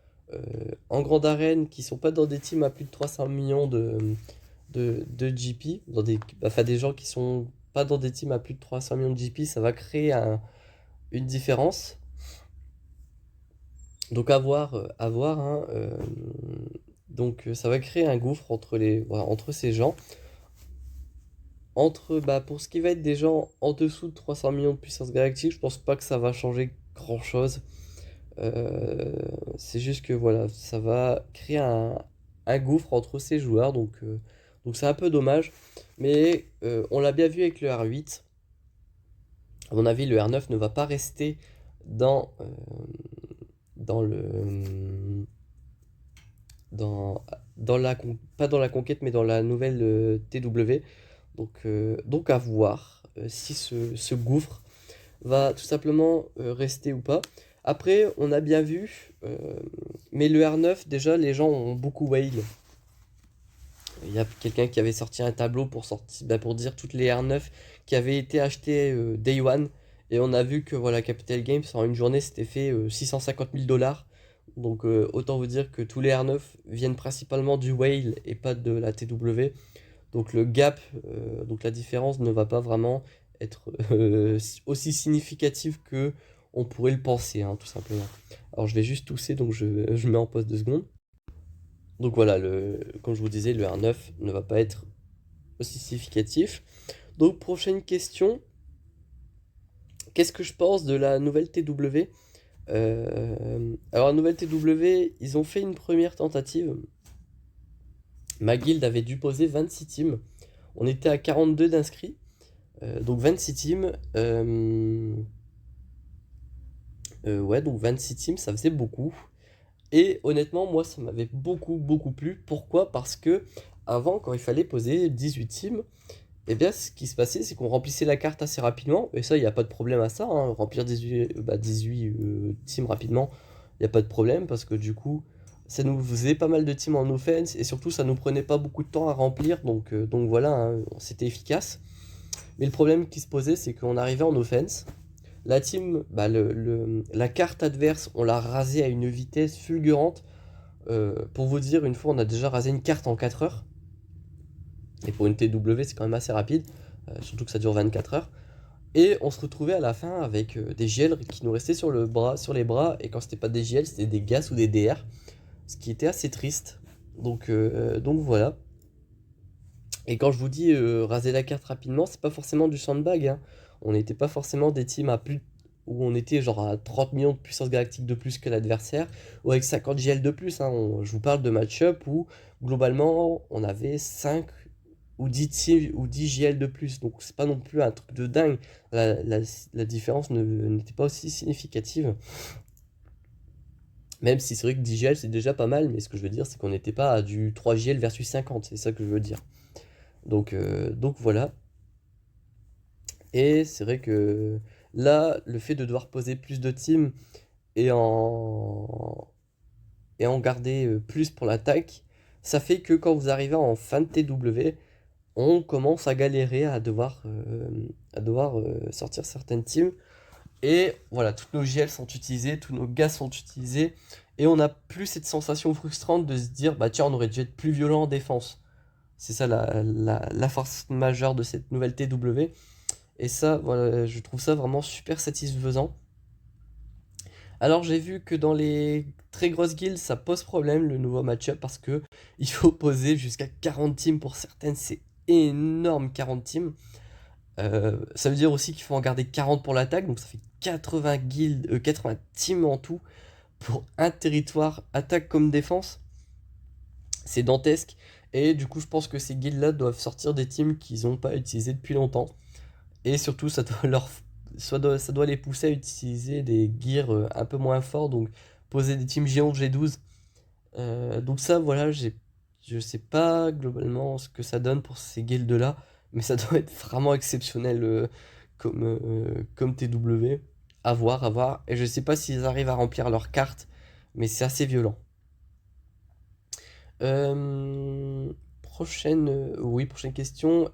Speaker 1: en grande arène qui sont pas dans des teams à plus de 300 millions de GP, enfin des gens qui sont pas dans des teams à plus de 300 millions de GP, ça va créer une différence. Donc à voir, hein, ça va créer un gouffre voilà, entre ces gens. Pour ce qui va être des gens en dessous de 300 millions de puissance galactique, je pense pas que ça va changer grand-chose. C'est juste que voilà, ça va créer un gouffre entre ces joueurs, donc c'est un peu dommage. Mais on l'a bien vu avec le R8. À mon avis, le R9 ne va pas rester dans, dans le, dans, pas dans la conquête, mais dans la nouvelle TW. Donc à voir si ce gouffre va tout simplement rester ou pas. Après, on a bien vu, mais le R9, déjà, les gens ont beaucoup whale. Il y a quelqu'un qui avait sorti un tableau pour dire toutes les R9 qui avaient été achetées Day One. Et on a vu que voilà, Capital Games, en une journée, s'était fait 650 000 dollars. Donc autant vous dire que tous les R9 viennent principalement du whale et pas de la TW. Donc le gap, donc la différence ne va pas vraiment être aussi significative que on pourrait le penser, hein, tout simplement. Alors je vais juste tousser, donc je mets en pause 2 secondes. Donc voilà, comme je vous disais, le R9 ne va pas être aussi significatif. Donc prochaine question, qu'est-ce que je pense de la nouvelle TW? Alors la nouvelle TW, ils ont fait une première tentative. Ma guilde avait dû poser 26 teams. On était à 42 d'inscrits. Donc 26 teams. Ouais, donc 26 teams, ça faisait beaucoup. Et honnêtement, moi, ça m'avait beaucoup plu. Pourquoi? Parce que avant, quand il fallait poser 18 teams, eh bien, ce qui se passait, c'est qu'on remplissait la carte assez rapidement. Et ça, il n'y a pas de problème à ça, hein. Remplir 18 teams rapidement, il n'y a pas de problème. Parce que du coup, ça nous faisait pas mal de teams en offense. Et surtout, ça nous prenait pas beaucoup de temps à remplir. Donc voilà, hein, c'était efficace. Mais le problème qui se posait, c'est qu'on arrivait en offense. La team, la carte adverse, on l'a rasée à une vitesse fulgurante. Pour vous dire, une fois, on a déjà rasé une carte en 4 heures. Et pour une TW, c'est quand même assez rapide. Surtout que ça dure 24 heures. Et on se retrouvait à la fin avec des GL qui nous restaient sur les bras. Et quand c'était pas des GL, c'était des GAS ou des DR. Ce qui était assez triste. Donc voilà. Et quand je vous dis raser la carte rapidement, c'est pas forcément du sandbag, hein. On n'était pas forcément des teams à plus où on était genre à 30 millions de puissance galactique de plus que l'adversaire, ou avec 50 GL de plus, hein. Je vous parle de match-up où globalement on avait 5 ou 10 teams, ou 10 GL de plus. Donc c'est pas non plus un truc de dingue. La différence n'était pas aussi significative. Même si c'est vrai que 10 GL c'est déjà pas mal, mais ce que je veux dire c'est qu'on n'était pas à du 3 GL versus 50, c'est ça que je veux dire. Donc voilà. Et c'est vrai que là, le fait de devoir poser plus de teams et en garder plus pour l'attaque, ça fait que quand vous arrivez en fin de TW, on commence à galérer à devoir sortir certaines teams. Et voilà, toutes nos GL sont utilisées, tous nos gaz sont utilisés. Et on n'a plus cette sensation frustrante de se dire, bah tiens, on aurait dû être plus violent en défense. C'est ça la force majeure de cette nouvelle TW. Et ça, voilà, je trouve ça vraiment super satisfaisant. Alors j'ai vu que dans les très grosses guildes, ça pose problème le nouveau match-up parce que il faut poser jusqu'à 40 teams pour certaines, c'est énorme 40 teams. Ça veut dire aussi qu'il faut en garder 40 pour l'attaque, donc ça fait 80 guildes, 80 teams en tout pour un territoire, attaque comme défense. C'est dantesque. Et du coup, je pense que ces guildes-là doivent sortir des teams qu'ils n'ont pas utilisés depuis longtemps. Et surtout, ça doit les pousser à utiliser des gears un peu moins forts, donc poser des teams géants G12. Donc ça, voilà, je sais pas globalement ce que ça donne pour ces guildes-là, mais ça doit être vraiment exceptionnel comme TW. À voir, à voir. Et je sais pas s'ils arrivent à remplir leurs cartes, mais c'est assez violent. Prochaine question.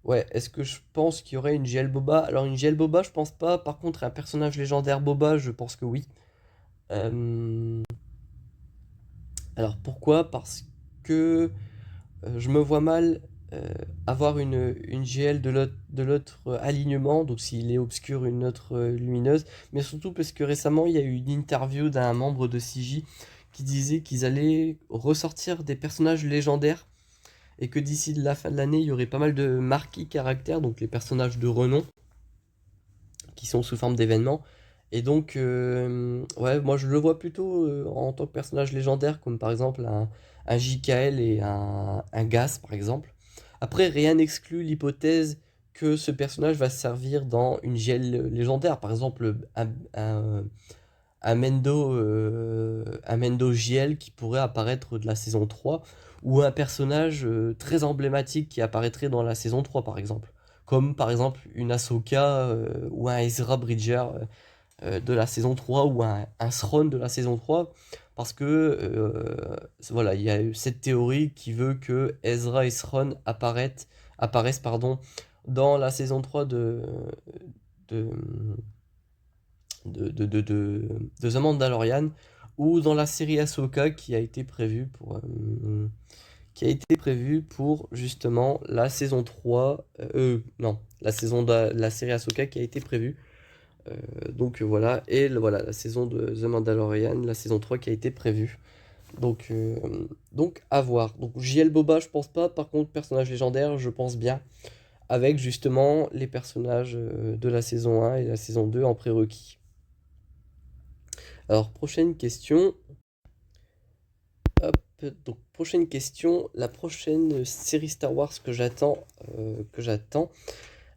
Speaker 1: Ouais, est-ce que je pense qu'il y aurait une GL Boba? Alors une GL Boba, je pense pas. Par contre, un personnage légendaire Boba, je pense que oui. Euh, Alors pourquoi? Parce que je me vois mal euh, avoir une GL de l'autre alignement, donc s'il est obscur, une autre lumineuse. Mais surtout parce que récemment, il y a eu une interview d'un membre de CJ qui disait qu'ils allaient ressortir des personnages légendaires et que d'ici la fin de l'année, il y aurait pas mal de marquis caractères, donc les personnages de renom, qui sont sous forme d'événements. Et donc, ouais, moi je le vois plutôt en tant que personnage légendaire, comme par exemple un JKL et un Gas, par exemple. Après, rien n'exclut l'hypothèse que ce personnage va servir dans une GL légendaire. Par exemple, un Mendo JL qui pourrait apparaître de la saison 3 ou un personnage très emblématique qui apparaîtrait dans la saison 3 par exemple. Comme par exemple une Ahsoka ou un Ezra Bridger de la saison 3 ou un Thrawn de la saison 3. Parce que voilà, il y a eu cette théorie qui veut que Ezra et Thrawn apparaissent dans la saison 3 de, de The Mandalorian ou dans la série Ahsoka qui a été prévue pour justement la saison 3 non, la série Ahsoka qui a été prévue. Donc voilà, et voilà, la saison de The Mandalorian, la saison 3 qui a été prévue. Donc à voir. Donc JL Boba, je pense pas. Par contre, personnage légendaire, je pense bien. Avec justement les personnages de la saison 1 et la saison 2 en prérequis. Alors, prochaine question. Hop, donc prochaine question. La prochaine série Star Wars que j'attends.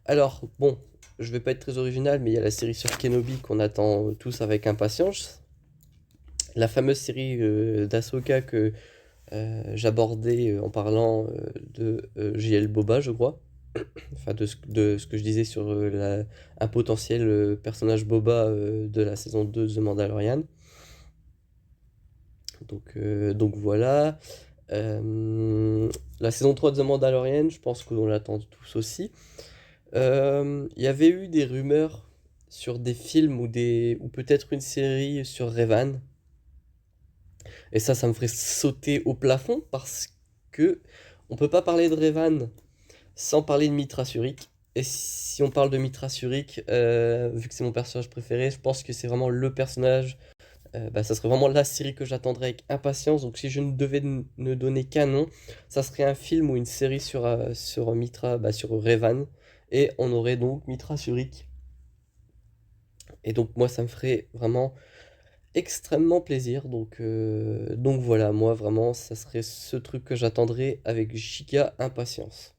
Speaker 1: Alors, bon, je vais pas être très original, mais il y a la série sur Kenobi qu'on attend tous avec impatience. La fameuse série d'Ahsoka que j'abordais en parlant de JL Boba, je crois. Enfin, de ce que je disais sur un potentiel personnage Boba de la saison 2 de The Mandalorian. Donc voilà. La saison 3 de The Mandalorian, je pense qu'on l'attend tous aussi. Il y avait eu des rumeurs sur des films ou peut-être une série sur Revan. Et ça me ferait sauter au plafond parce que on peut pas parler de Revan sans parler de Mitra Surik. Et si on parle de Mitra Surik, vu que c'est mon personnage préféré, je pense que c'est vraiment le personnage. Ça serait vraiment la série que j'attendrais avec impatience. Donc si je ne devais ne donner qu'un nom, ça serait un film ou une série sur Mitra, sur Revan. Et on aurait donc Mitra Surik. Et donc moi ça me ferait vraiment extrêmement plaisir. Donc voilà, moi vraiment ça serait ce truc que j'attendrais avec giga impatience.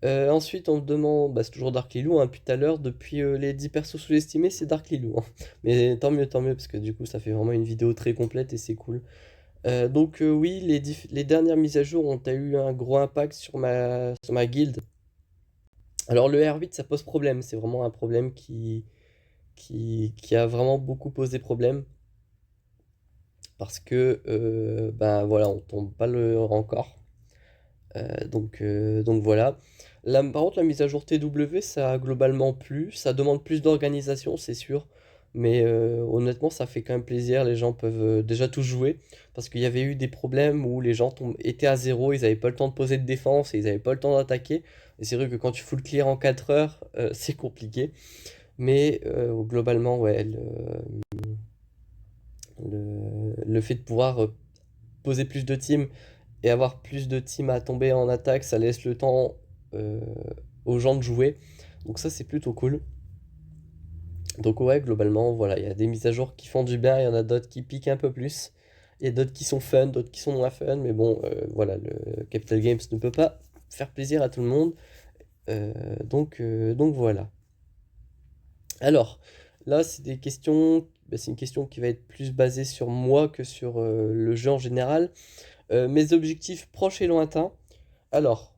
Speaker 1: Ensuite, on me demande, c'est toujours Dark Lilou, hein, depuis tout à l'heure, depuis les 10 persos sous-estimés, c'est Dark Lilou, hein. Mais tant mieux, parce que du coup, ça fait vraiment une vidéo très complète et c'est cool. Oui, les dernières mises à jour ont eu un gros impact sur ma guilde. Alors, le R8, ça pose problème, c'est vraiment un problème qui a vraiment beaucoup posé problème, parce que, voilà, on tombe pas le rencor. Donc voilà. Par contre, la mise à jour TW, ça a globalement plu. Ça demande plus d'organisation, c'est sûr. Mais honnêtement, ça fait quand même plaisir. Les gens peuvent déjà tous jouer. Parce qu'il y avait eu des problèmes où les gens étaient à zéro, ils n'avaient pas le temps de poser de défense et ils n'avaient pas le temps d'attaquer. Et c'est vrai que quand tu full clear en 4 heures, c'est compliqué. Mais globalement, ouais, le fait de pouvoir poser plus de teams et avoir plus de teams à tomber en attaque, ça laisse le temps euh, aux gens de jouer. Donc ça, c'est plutôt cool. Donc ouais, globalement, voilà, il y a des mises à jour qui font du bien, il y en a d'autres qui piquent un peu plus. Il y a d'autres qui sont fun, d'autres qui sont moins fun, mais bon, voilà, le Capital Games ne peut pas faire plaisir à tout le monde. Donc voilà. Alors, là, c'est une question qui va être plus basée sur moi que sur le jeu en général. Mes objectifs proches et lointains. Alors,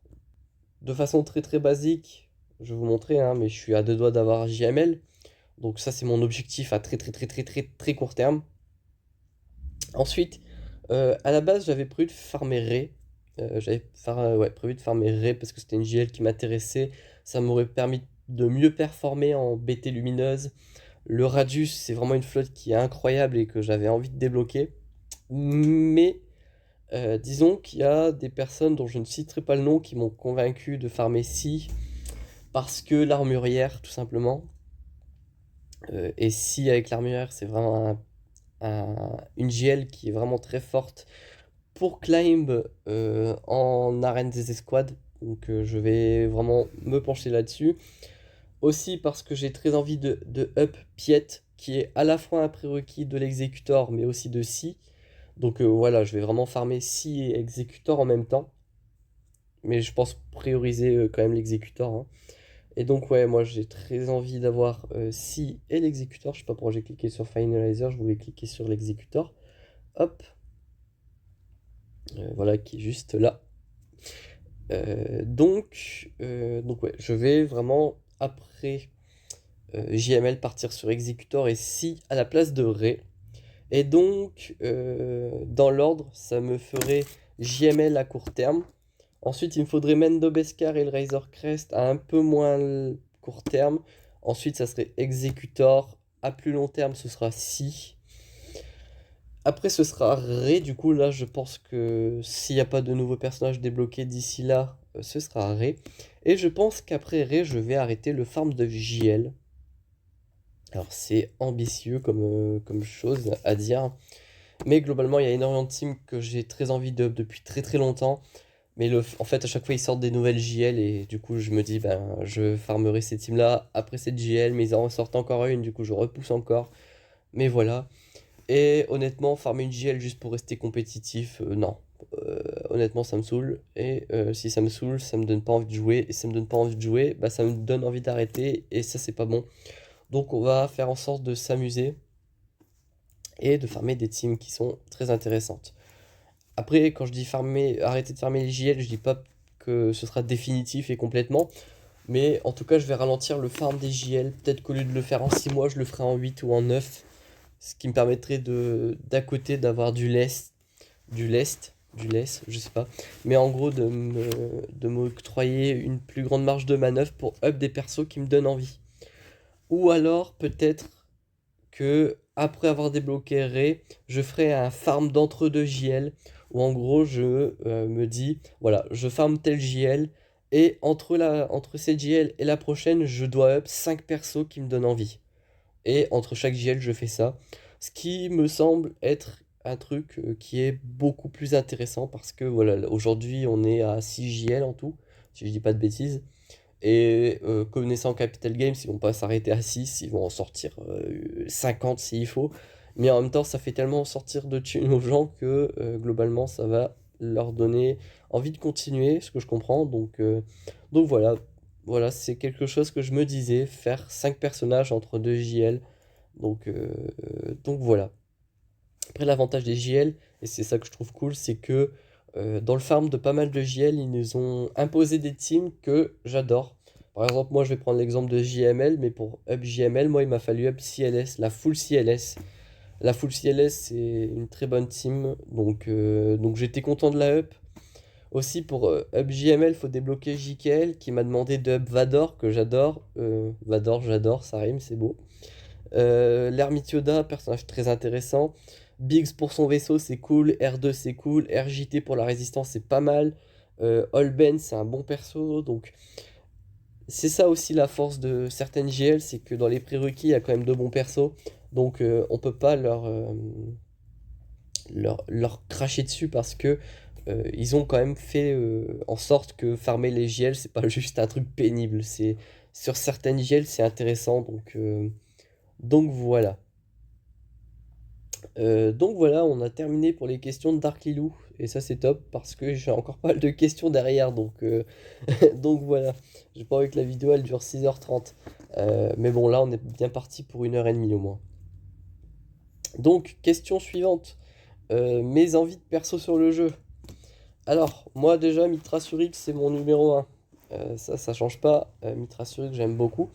Speaker 1: de façon très très basique, je vais vous montrer, hein, mais je suis à deux doigts d'avoir JML. Donc ça, c'est mon objectif à très très très très très très court terme. Ensuite, à la base, j'avais prévu de farmer Ray. Ouais, prévu de farmer Ray parce que c'était une JL qui m'intéressait. Ça m'aurait permis de mieux performer en BT lumineuse. Le Radius, c'est vraiment une flotte qui est incroyable et que j'avais envie de débloquer. Mais disons qu'il y a des personnes dont je ne citerai pas le nom qui m'ont convaincu de farmer Si parce que l'armurière, tout simplement. Et Si avec l'armurière, c'est vraiment une GL qui est vraiment très forte pour climb en arène des escouades. Donc je vais vraiment me pencher là-dessus. Aussi parce que j'ai très envie de up Piet, qui est à la fois un prérequis de l'exécutor, mais aussi de Si. Donc voilà, je vais vraiment farmer Si et exécutor en même temps. Mais je pense prioriser quand même l'exécutor, hein. Et donc ouais, moi j'ai très envie d'avoir Si et l'exécutor. Je sais pas pourquoi j'ai cliqué sur Finalizer, je voulais cliquer sur l'exécutor. Hop, voilà, qui est juste là. Donc ouais, je vais vraiment après JML partir sur exécutor et Si à la place de Ray. Et donc dans l'ordre, ça me ferait JML à court terme. Ensuite, il me faudrait Mendo Beskar et le Razor Crest à un peu moins court terme. Ensuite, ça serait Executor. À plus long terme, ce sera Si. Après, ce sera Ré. Du coup, là, je pense que s'il n'y a pas de nouveaux personnages débloqués d'ici là, ce sera Ré. Et je pense qu'après Ré, je vais arrêter le farm de JL. Alors, c'est ambitieux comme chose à dire. Mais globalement, il y a énormément de teams que j'ai très envie de depuis très très longtemps. Mais en fait, à chaque fois, ils sortent des nouvelles JL et du coup, je me dis, ben, je farmerai ces teams-là après cette JL, mais ils en sortent encore une, du coup, je repousse encore. Mais voilà. Et honnêtement, farmer une JL juste pour rester compétitif, non. Honnêtement, ça me saoule. Et si ça me saoule, ça me donne pas envie de jouer. Et si ça me donne pas envie de jouer, bah, ça me donne envie d'arrêter. Et ça, c'est pas bon. Donc, on va faire en sorte de s'amuser et de farmer des teams qui sont très intéressantes. Après, quand je dis farmer, arrêter de farmer les JL, je dis pas que ce sera définitif et complètement. Mais en tout cas, je vais ralentir le farm des JL. Peut-être qu'au lieu de le faire en 6 mois, je le ferai en 8 ou en 9. Ce qui me permettrait d'à côté d'avoir du lest, je sais pas. Mais en gros, de m'octroyer une plus grande marge de manœuvre pour up des persos qui me donnent envie. Ou alors, peut-être que après avoir débloqué Ray, je ferai un farm d'entre-deux JL où en gros je me dis voilà, je farm tel JL et entre cette JL et la prochaine, je dois up 5 persos qui me donnent envie. Et entre chaque JL, je fais ça. Ce qui me semble être un truc qui est beaucoup plus intéressant parce que voilà, aujourd'hui on est à 6 JL en tout, si je dis pas de bêtises. Et connaissant Capital Games, ils vont pas s'arrêter à 6, ils vont en sortir 50 s'il faut. Mais en même temps, ça fait tellement sortir de thunes aux gens que globalement, ça va leur donner envie de continuer, ce que je comprends. Donc voilà, voilà, c'est quelque chose que je me disais, faire 5 personnages entre 2 JL. Donc voilà. Après, l'avantage des JL, et c'est ça que je trouve cool, c'est que dans le farm de pas mal de JL, ils nous ont imposé des teams que j'adore. Par exemple, moi je vais prendre l'exemple de JML, mais pour up JML, moi il m'a fallu up CLS, la full CLS. La full CLS, c'est une très bonne team, donc j'étais content de la up. Aussi pour up JML, il faut débloquer JKL qui m'a demandé de up Vador, que j'adore. Vador, j'adore, ça rime, c'est beau. L'ermite Yoda, personnage très intéressant. Biggs pour son vaisseau, c'est cool. R2, c'est cool. RJT pour la résistance, c'est pas mal. Holben, c'est un bon perso. Donc, c'est ça aussi la force de certaines GL, c'est que dans les prérequis, il y a quand même de bons persos. Donc, on peut pas leur cracher dessus parce que ils ont quand même fait en sorte que farmer les GL, c'est pas juste un truc pénible. Sur certaines GL, c'est intéressant. Donc voilà. Donc voilà, on a terminé pour les questions de Dark Lilou. Et ça c'est top parce que j'ai encore pas mal de questions derrière. Donc voilà. J'ai pas envie que la vidéo elle dure 6h30. Mais bon là on est bien parti pour 1h30 au moins. Donc question suivante. Mes envies de perso sur le jeu. Alors moi déjà Mitra sur X c'est mon numéro 1. Ça change pas. Mitra sur X j'aime beaucoup.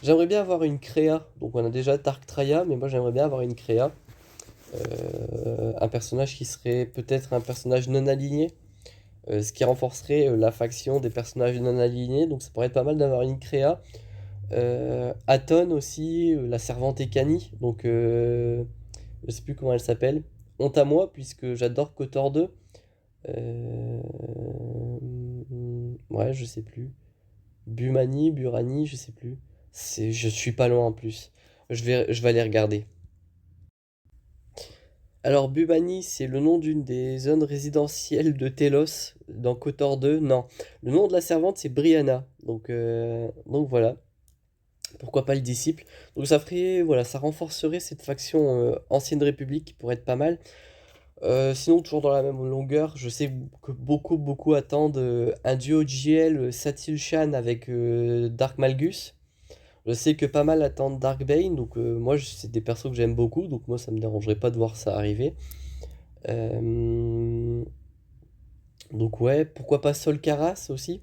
Speaker 1: J'aimerais bien avoir une créa. Donc on a déjà Dark Traya mais moi j'aimerais bien avoir une créa. Un personnage qui serait peut-être un personnage non aligné, ce qui renforcerait la faction des personnages non alignés, donc ça pourrait être pas mal d'avoir une créa. Aton aussi, la servante Ekani, je sais plus comment elle s'appelle. Honte à moi, puisque j'adore Kotor 2. Ouais, je sais plus. Bumani, Burani, je sais plus. Je suis pas loin en plus. Je vais aller regarder. Alors, Bubani, c'est le nom d'une des zones résidentielles de Telos dans Kotor 2. Non, le nom de la servante, c'est Brianna. Donc voilà, pourquoi pas le disciple. Donc ça ferait, voilà, ça renforcerait cette faction Ancienne République qui pourrait être pas mal. Sinon, toujours dans la même longueur, je sais que beaucoup attendent un duo JL Satil Shan avec Dark Malgus. Je sais que pas mal attendent Darkbane, donc moi c'est des persos que j'aime beaucoup, donc moi ça me dérangerait pas de voir ça arriver. Euh, donc ouais, pourquoi pas Solcaras aussi,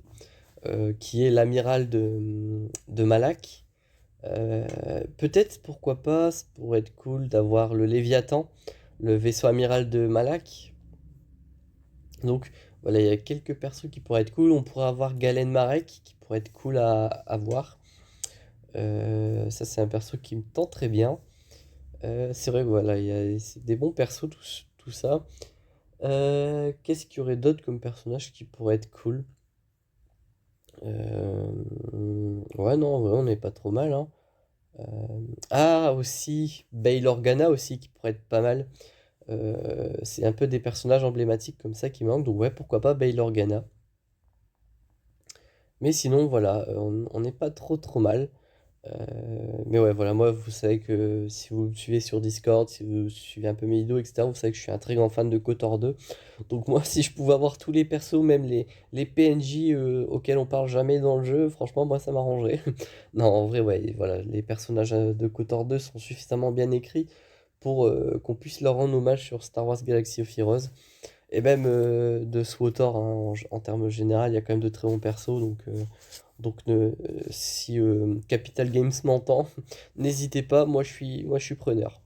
Speaker 1: qui est l'amiral de Malak. Peut-être, pourquoi pas, ça pourrait être cool d'avoir le Léviathan, le vaisseau amiral de Malak. Donc voilà, il y a quelques persos qui pourraient être cool. On pourrait avoir Galen Marek, qui pourrait être cool à voir. Ça, c'est un perso qui me tente très bien. C'est vrai, voilà, c'est des bons persos, tout ça. Qu'est-ce qu'il y aurait d'autre comme personnage qui pourrait être cool? Ouais, non, en vrai, on n'est pas trop mal, hein. Ah, aussi, Bail Organa aussi, qui pourrait être pas mal. C'est un peu des personnages emblématiques comme ça qui manquent, donc ouais, pourquoi pas Bail Organa. Mais sinon, voilà, on n'est pas trop mal. Mais ouais, voilà, moi, vous savez que si vous me suivez sur Discord, si vous suivez un peu mes vidéos, etc., vous savez que je suis un très grand fan de KOTOR 2. Donc moi, si je pouvais avoir tous les persos, même les PNJ auxquels on parle jamais dans le jeu, franchement, moi, ça m'arrangerait. Non, en vrai, ouais, voilà, les personnages de KOTOR 2 sont suffisamment bien écrits pour qu'on puisse leur rendre hommage sur Star Wars Galaxy of Heroes. Et même de SWTOR, hein, en termes généraux, il y a quand même de très bons persos. Donc si Capital Games m'entend, n'hésitez pas, moi je suis preneur.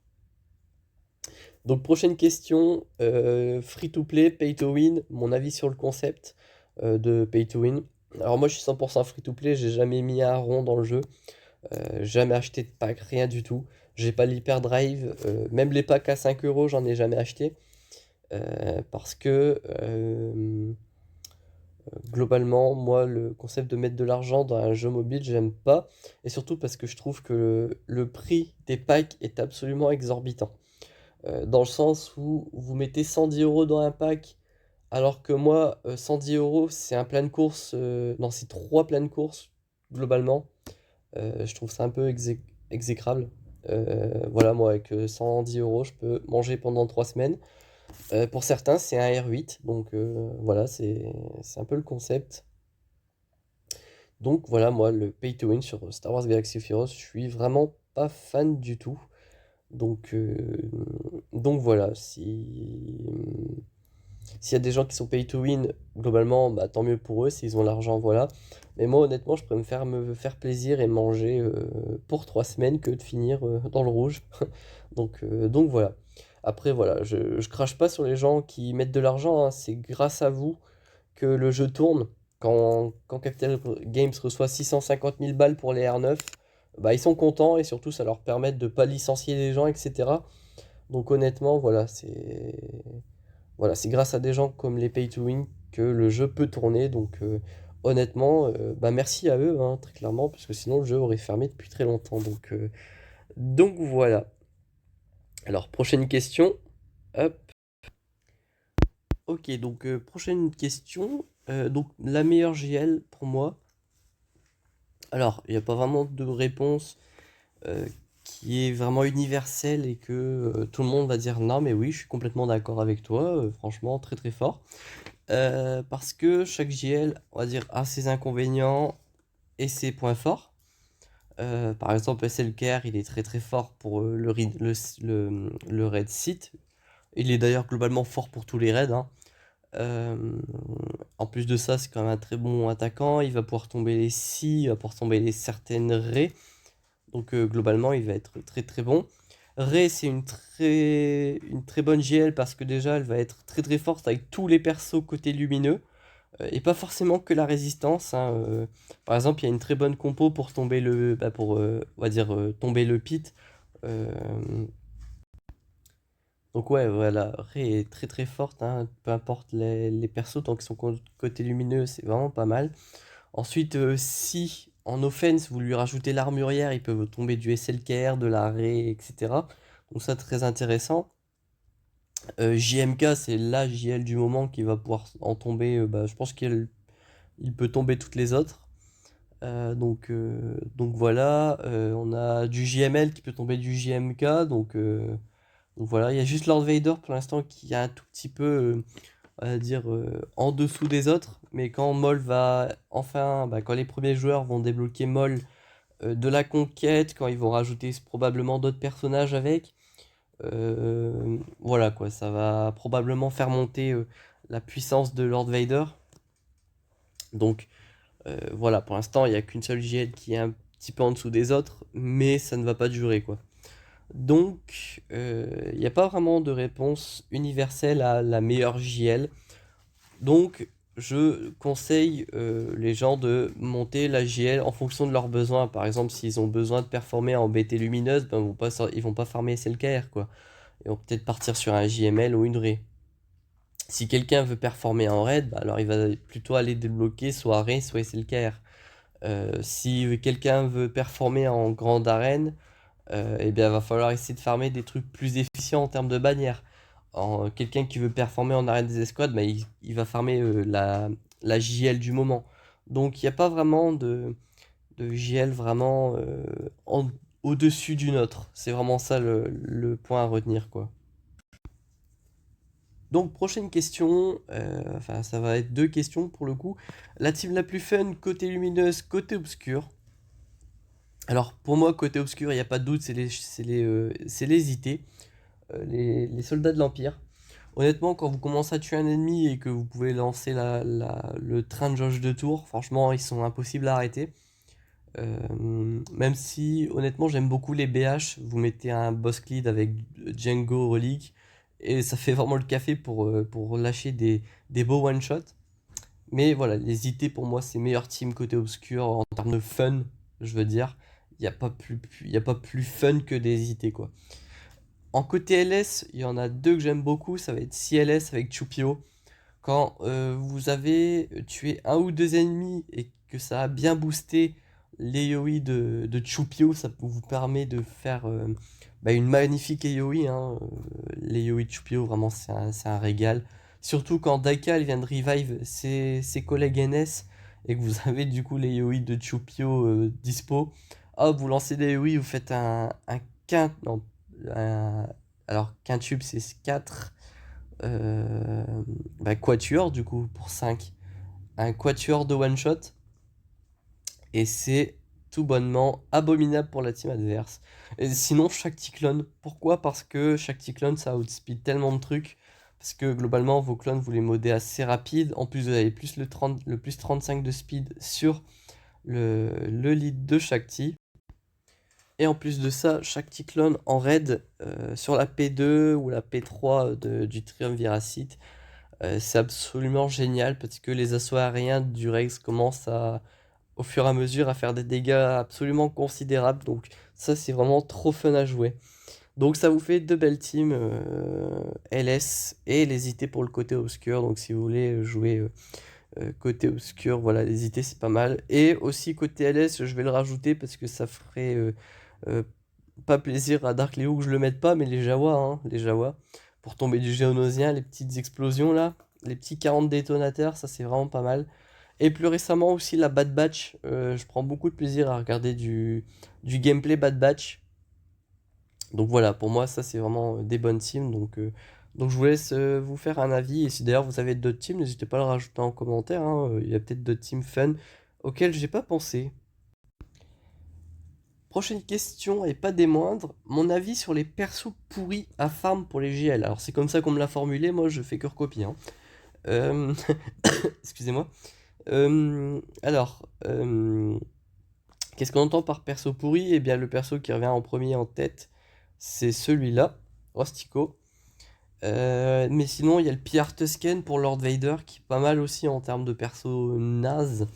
Speaker 1: Donc prochaine question, free to play, pay to win, mon avis sur le concept de pay to win. Alors moi je suis 100% free to play, j'ai jamais mis un rond dans le jeu, jamais acheté de pack, rien du tout. J'ai pas l'hyperdrive, même les packs à 5 euros, j'en ai jamais acheté. Parce que globalement, moi, le concept de mettre de l'argent dans un jeu mobile, j'aime pas. Et surtout parce que je trouve que le prix des packs est absolument exorbitant. Dans le sens où vous mettez 110 euros dans un pack, alors que moi, 110 euros, c'est un plein de course. Non, c'est trois pleines courses, globalement. Je trouve ça un peu exécrable. Voilà, moi, avec 110 euros, je peux manger pendant 3 semaines. Pour certains, c'est un R8, donc voilà, c'est un peu le concept. Donc voilà, moi, le pay to win sur Star Wars Galaxy of Heroes, je suis vraiment pas fan du tout. Donc, voilà, s'il y a des gens qui sont pay to win, globalement, bah, tant mieux pour eux, s'ils ont l'argent, voilà. Mais moi, honnêtement, je préfère me faire plaisir et manger pour 3 semaines que de finir dans le rouge. Donc voilà. Après, voilà, je crache pas sur les gens qui mettent de l'argent, hein. C'est grâce à vous que le jeu tourne. Quand Capital Games reçoit 650 000 balles pour les R9, bah, ils sont contents et surtout ça leur permet de pas licencier les gens, etc. Donc honnêtement, voilà, c'est grâce à des gens comme les Pay to Win que le jeu peut tourner. Donc honnêtement, bah, merci à eux, hein, très clairement, parce que sinon le jeu aurait fermé depuis très longtemps. Donc voilà. Alors, prochaine question. Hop. Ok, donc prochaine question. Donc, la meilleure GL pour moi. Alors, il n'y a pas vraiment de réponse euh, qui est vraiment universelle et que tout le monde va dire non, mais oui, je suis complètement d'accord avec toi. Franchement, très très fort. Parce que chaque GL, on va dire, a ses inconvénients et ses points forts. Par exemple, SLKR, il est très très fort pour le raid site. Il est d'ailleurs globalement fort pour tous les raids, hein. En plus de ça, c'est quand même un très bon attaquant. Il va pouvoir tomber les si, il va pouvoir tomber les certaines raies. Donc globalement, il va être très très bon. Ré, c'est une très bonne GL parce que déjà, elle va être très très forte avec tous les persos côté lumineux. Et pas forcément que la résistance, hein. Par exemple, il y a une très bonne compo pour tomber pour, on va dire, tomber le pit. Euh, donc ouais, voilà, Ré est très très forte, hein, peu importe les persos, tant qu'ils sont côté lumineux, c'est vraiment pas mal. Ensuite, si en offense vous lui rajoutez l'armurière, il peut tomber du SLKR, de la Ré, etc. Donc ça, très intéressant. JMK, c'est la JL du moment qui va pouvoir en tomber, bah, je pense qu'il peut tomber toutes les autres. Donc voilà, on a du JML qui peut tomber du JMK, donc voilà, il y a juste Lord Vader pour l'instant qui est un tout petit peu, on va dire, en dessous des autres. Mais quand Maul va enfin, bah, quand les premiers joueurs vont débloquer Maul de la conquête, quand ils vont rajouter probablement d'autres personnages avec, voilà quoi, ça va probablement faire monter la puissance de Lord Vader. Donc voilà, pour l'instant, il n'y a qu'une seule JL qui est un petit peu en dessous des autres, mais ça ne va pas durer quoi. Donc, il n'y a pas vraiment de réponse universelle à la meilleure JL. Donc, je conseille les gens de monter la JL en fonction de leurs besoins. Par exemple, s'ils ont besoin de performer en BT lumineuse, ben, ils vont pas farmer SLKR, quoi. Ils vont peut-être partir sur un JML ou une Ré. Si quelqu'un veut performer en raid, bah, alors il va plutôt aller débloquer soit Ré, soit SLKR. Si quelqu'un veut performer en grande arène, eh bien, il va falloir essayer de farmer des trucs plus efficients en termes de bannières. quelqu'un qui veut performer en arène des escouades, bah, il va farmer la JL du moment. Donc il n'y a pas vraiment de JL vraiment au-dessus d'une autre. C'est vraiment ça le point à retenir, quoi. Donc prochaine question, enfin ça va être deux questions pour le coup. La team la plus fun, côté lumineuse, côté obscur. Alors pour moi, côté obscur, il n'y a pas de doute, c'est les IT, les soldats de l'Empire. Honnêtement, quand vous commencez à tuer un ennemi et que vous pouvez lancer le train de jauge de tour, franchement, ils sont impossibles à arrêter. Même si, honnêtement, j'aime beaucoup les BH. Vous mettez un boss lead avec Django, Relic, et ça fait vraiment le café pour lâcher des beaux one-shots. Mais voilà, les IT pour moi, c'est meilleur team côté obscur en termes de fun, je veux dire. Il y a pas plus fun que des IT, quoi. En côté LS, il y en a deux que j'aime beaucoup, ça va être CLS avec Chupio. Quand vous avez tué un ou deux ennemis et que ça a bien boosté l'AOE de Chupio, ça vous permet de faire une magnifique AOE. Hein. L'AOE de Chupio, vraiment, c'est un régal. Surtout quand Daika elle vient de revive ses collègues NS et que vous avez du coup l'AOE de Chupio dispo. Hop, vous lancez l'AOE, vous faites un quint. Non, alors quintube c'est 4 quatuor du coup pour 5. Un quatuor de one shot. Et c'est tout bonnement abominable pour la team adverse. Et sinon, chaque Cyclone. Pourquoi? Parce que chaque Cyclone ça outspeed tellement de trucs. Parce que globalement, vos clones, vous les modez assez rapide. En plus, vous avez plus le plus 35 de speed sur le lead de Shakti. Et en plus de ça, chaque Cyclone en raid sur la P2 ou la P3 du Triumviracite, c'est absolument génial parce que les assauts aériens du Rex commencent au fur et à mesure à faire des dégâts absolument considérables. Donc ça, c'est vraiment trop fun à jouer. Donc ça vous fait deux belles teams LS et les IT pour le côté obscur. Donc si vous voulez jouer côté obscur, voilà, les IT c'est pas mal. Et aussi côté LS, je vais le rajouter parce que ça ferait euh, pas plaisir à Dark Leo que je le mette pas, mais les Jawa, hein, les Jawa. Pour tomber du Géonosien, les petites explosions là, les petits 40 détonateurs, ça c'est vraiment pas mal. Et plus récemment aussi la Bad Batch, je prends beaucoup de plaisir à regarder du gameplay Bad Batch. Donc voilà, pour moi ça c'est vraiment des bonnes teams. Donc je vous laisse vous faire un avis. Et si d'ailleurs vous avez d'autres teams, n'hésitez pas à le rajouter en commentaire. Hein. Il y a peut-être d'autres teams fun auxquels j'ai pas pensé. Prochaine question et pas des moindres. Mon avis sur les persos pourris à farm pour les GL. Alors c'est comme ça qu'on me l'a formulé, moi je fais que recopier. Hein. Euh, Excusez-moi. Alors, qu'est-ce qu'on entend par perso pourri? Eh bien, le perso qui revient en premier en tête, c'est celui-là, Rostico. Mais sinon, il y a le Pierre Tusken pour Lord Vader, qui est pas mal aussi en termes de perso naze.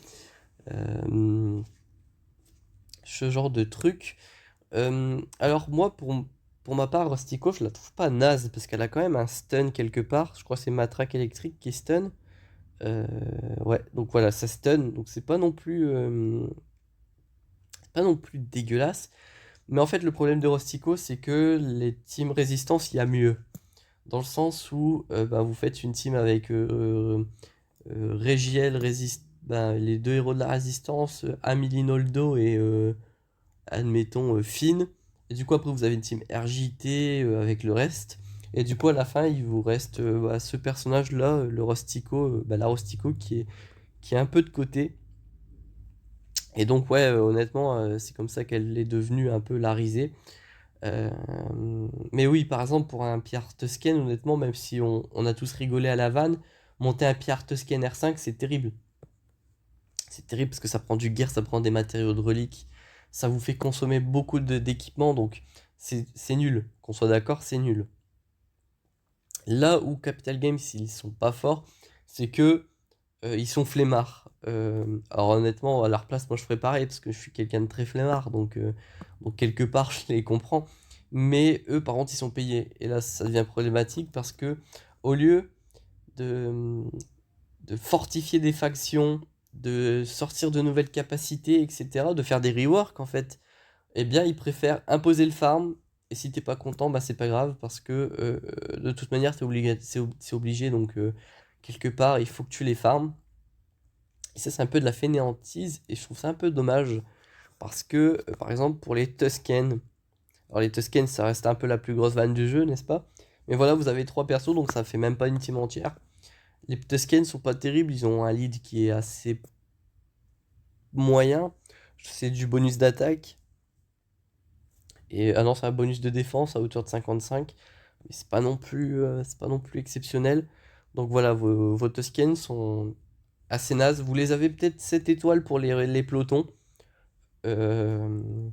Speaker 1: Euh, Ce genre de truc. Alors, moi, pour ma part, Rostico, je la trouve pas naze, parce qu'elle a quand même un stun quelque part. Je crois que c'est Matraque électrique qui stun. Euh, ouais, donc voilà, ça stun, donc c'est pas non plus dégueulasse. Mais en fait, le problème de Rostico, c'est que les teams résistance, il y a mieux. Dans le sens où vous faites une team avec Régiel, les deux héros de la résistance, Amélie Noldo et admettons Finn. Et du coup, après, vous avez une team RJT avec le reste. Et du coup, à la fin, il vous reste ce personnage-là, le Rostico, la Rostico qui est un peu de côté. Et donc, ouais, honnêtement, c'est comme ça qu'elle est devenue un peu la risée. Euh, mais oui, par exemple, pour un Pierre Tusken, honnêtement, même si on a tous rigolé à la vanne, monter un Pierre Tusken R5, c'est terrible. C'est terrible parce que ça prend du gear, ça prend des matériaux de reliques, ça vous fait consommer beaucoup d'équipements, donc c'est nul. Qu'on soit d'accord, c'est nul. Là où Capital Games, ils sont pas forts, c'est que ils sont flemmards. Alors honnêtement, à leur place, moi je ferais pareil parce que je suis quelqu'un de très flemmard, donc quelque part je les comprends. Mais eux, par contre, ils sont payés. Et là, ça devient problématique parce que au lieu de, de fortifier des factions, de sortir de nouvelles capacités, etc., de faire des reworks en fait, eh bien ils préfèrent imposer le farm Et si t'es pas content, bah c'est pas grave parce que de toute manière c'est obligé, donc quelque part il faut que tu les farmes. Et ça c'est un peu de la fainéantise et je trouve ça un peu dommage parce que par exemple pour les Tusken, alors les Tusken ça reste un peu la plus grosse vanne du jeu, n'est-ce pas? Mais voilà, vous avez 3 persos donc ça fait même pas une team entière. Les Tusken sont pas terribles, ils ont un lead qui est assez moyen, c'est du bonus d'attaque. Et ah non, c'est un bonus de défense à hauteur de 55, mais c'est pas non plus exceptionnel. Donc voilà, vos Tusken sont assez nazes. Vous les avez peut-être 7 étoiles pour les pelotons. Euh,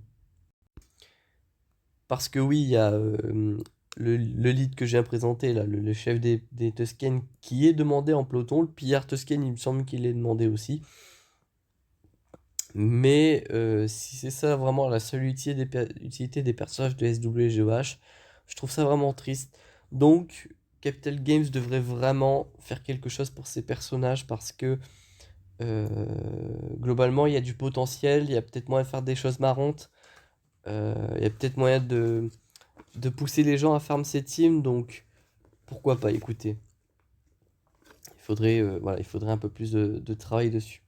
Speaker 1: Parce que oui, il y a le lead que j'ai présenté, là, le chef des Tusken, qui est demandé en peloton. Le pillard Tusken, il me semble qu'il est demandé aussi. Mais si c'est ça vraiment la seule utilité des personnages de SWGOH, je trouve ça vraiment triste. Donc, Capital Games devrait vraiment faire quelque chose pour ces personnages parce que euh, globalement, il y a du potentiel, il y a peut-être moyen de faire des choses marrantes, il y a peut-être moyen de pousser les gens à farm ces teams, donc pourquoi pas écouter. Voilà, il faudrait un peu plus de travail dessus.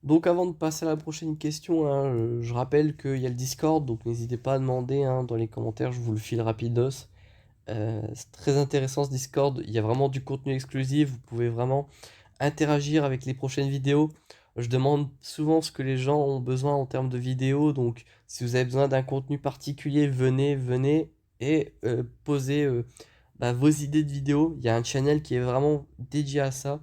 Speaker 1: Donc avant de passer à la prochaine question, hein, je rappelle qu'il y a le Discord, donc n'hésitez pas à demander hein, dans les commentaires, je vous le file rapidos. C'est très intéressant ce Discord, il y a vraiment du contenu exclusif, vous pouvez vraiment interagir avec les prochaines vidéos. Je demande souvent ce que les gens ont besoin en termes de vidéos, donc si vous avez besoin d'un contenu particulier, venez et posez vos idées de vidéos. Il y a un channel qui est vraiment dédié à ça.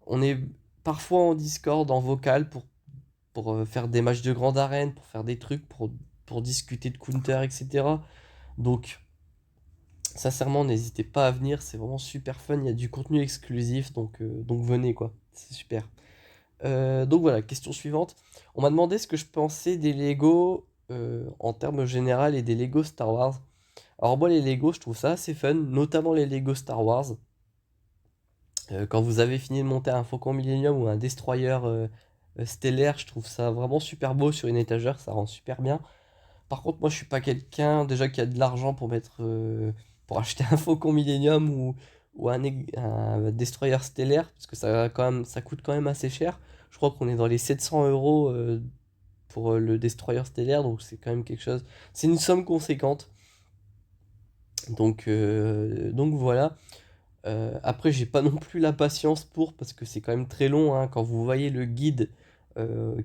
Speaker 1: On est parfois en Discord, en vocal, pour faire des matchs de grande arène, pour faire des trucs, pour discuter de counter, etc. Donc, sincèrement, n'hésitez pas à venir, c'est vraiment super fun, il y a du contenu exclusif, donc venez quoi, c'est super. Donc voilà, question suivante. On m'a demandé ce que je pensais des Lego en termes général et des Lego Star Wars. Alors moi les Lego, je trouve ça assez fun, notamment les Lego Star Wars. Quand vous avez fini de monter un Faucon Millennium ou un Destroyer stellaire, je trouve ça vraiment super beau sur une étagère, ça rend super bien. Par contre, moi je suis pas quelqu'un déjà qui a de l'argent pour pour acheter un Faucon Millennium ou un Destroyer stellaire, parce que ça coûte quand même assez cher. Je crois qu'on est dans les 700 euros pour le Destroyer stellaire, donc c'est quand même quelque chose. C'est une somme conséquente. Donc voilà. Après, j'ai pas non plus la patience parce que c'est quand même très long, hein. Quand vous voyez le guide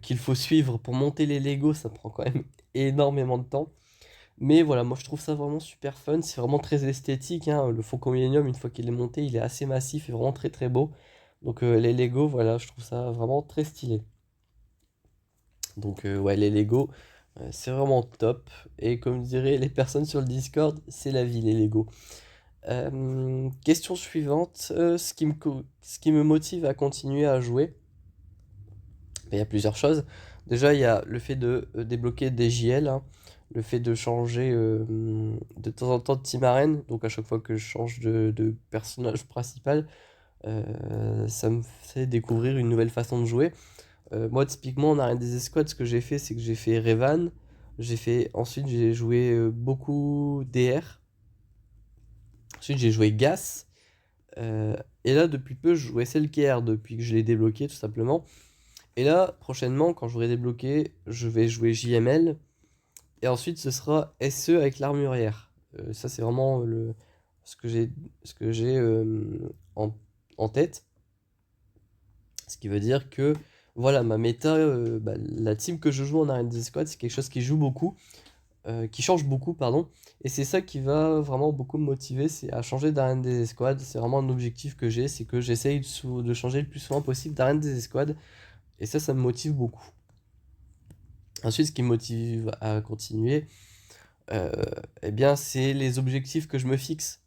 Speaker 1: qu'il faut suivre pour monter les Lego, ça prend quand même énormément de temps. Mais voilà, moi je trouve ça vraiment super fun, c'est vraiment très esthétique, hein. Le Faucon Millennium, une fois qu'il est monté, il est assez massif et vraiment très très beau. Donc les Lego, voilà, je trouve ça vraiment très stylé. Donc ouais, les Lego, c'est vraiment top. Et comme diraient les personnes sur le Discord, c'est la vie les Lego. Question suivante, ce qui me motive à continuer à jouer, ben, il y a plusieurs choses. Déjà, il y a le fait de débloquer des JL, hein, le fait de changer de temps en temps de team arène, donc à chaque fois que je change de personnage principal, ça me fait découvrir une nouvelle façon de jouer. Moi, typiquement, en arène des escouades, ce que j'ai fait, c'est que j'ai fait Revan, ensuite j'ai joué beaucoup DR, ensuite j'ai joué Gas. Euh, et là, depuis peu, je jouais Selker depuis que je l'ai débloqué, tout simplement. Et là, prochainement, quand j'aurai débloqué, je vais jouer JML. Et ensuite, ce sera SE avec l'armurière. Ça, c'est vraiment ce que j'ai en tête. Ce qui veut dire que, voilà, ma méta, la team que je joue en Arène des Squads, c'est quelque chose qui joue beaucoup. Qui change beaucoup, pardon. Et c'est ça qui va vraiment beaucoup me motiver, c'est à changer d'arène des escouades. C'est vraiment un objectif que j'ai, c'est que j'essaye de changer le plus souvent possible d'arène des escouades. Et ça me motive beaucoup. Ensuite, ce qui me motive à continuer, euh, eh bien, c'est les objectifs que je me fixe.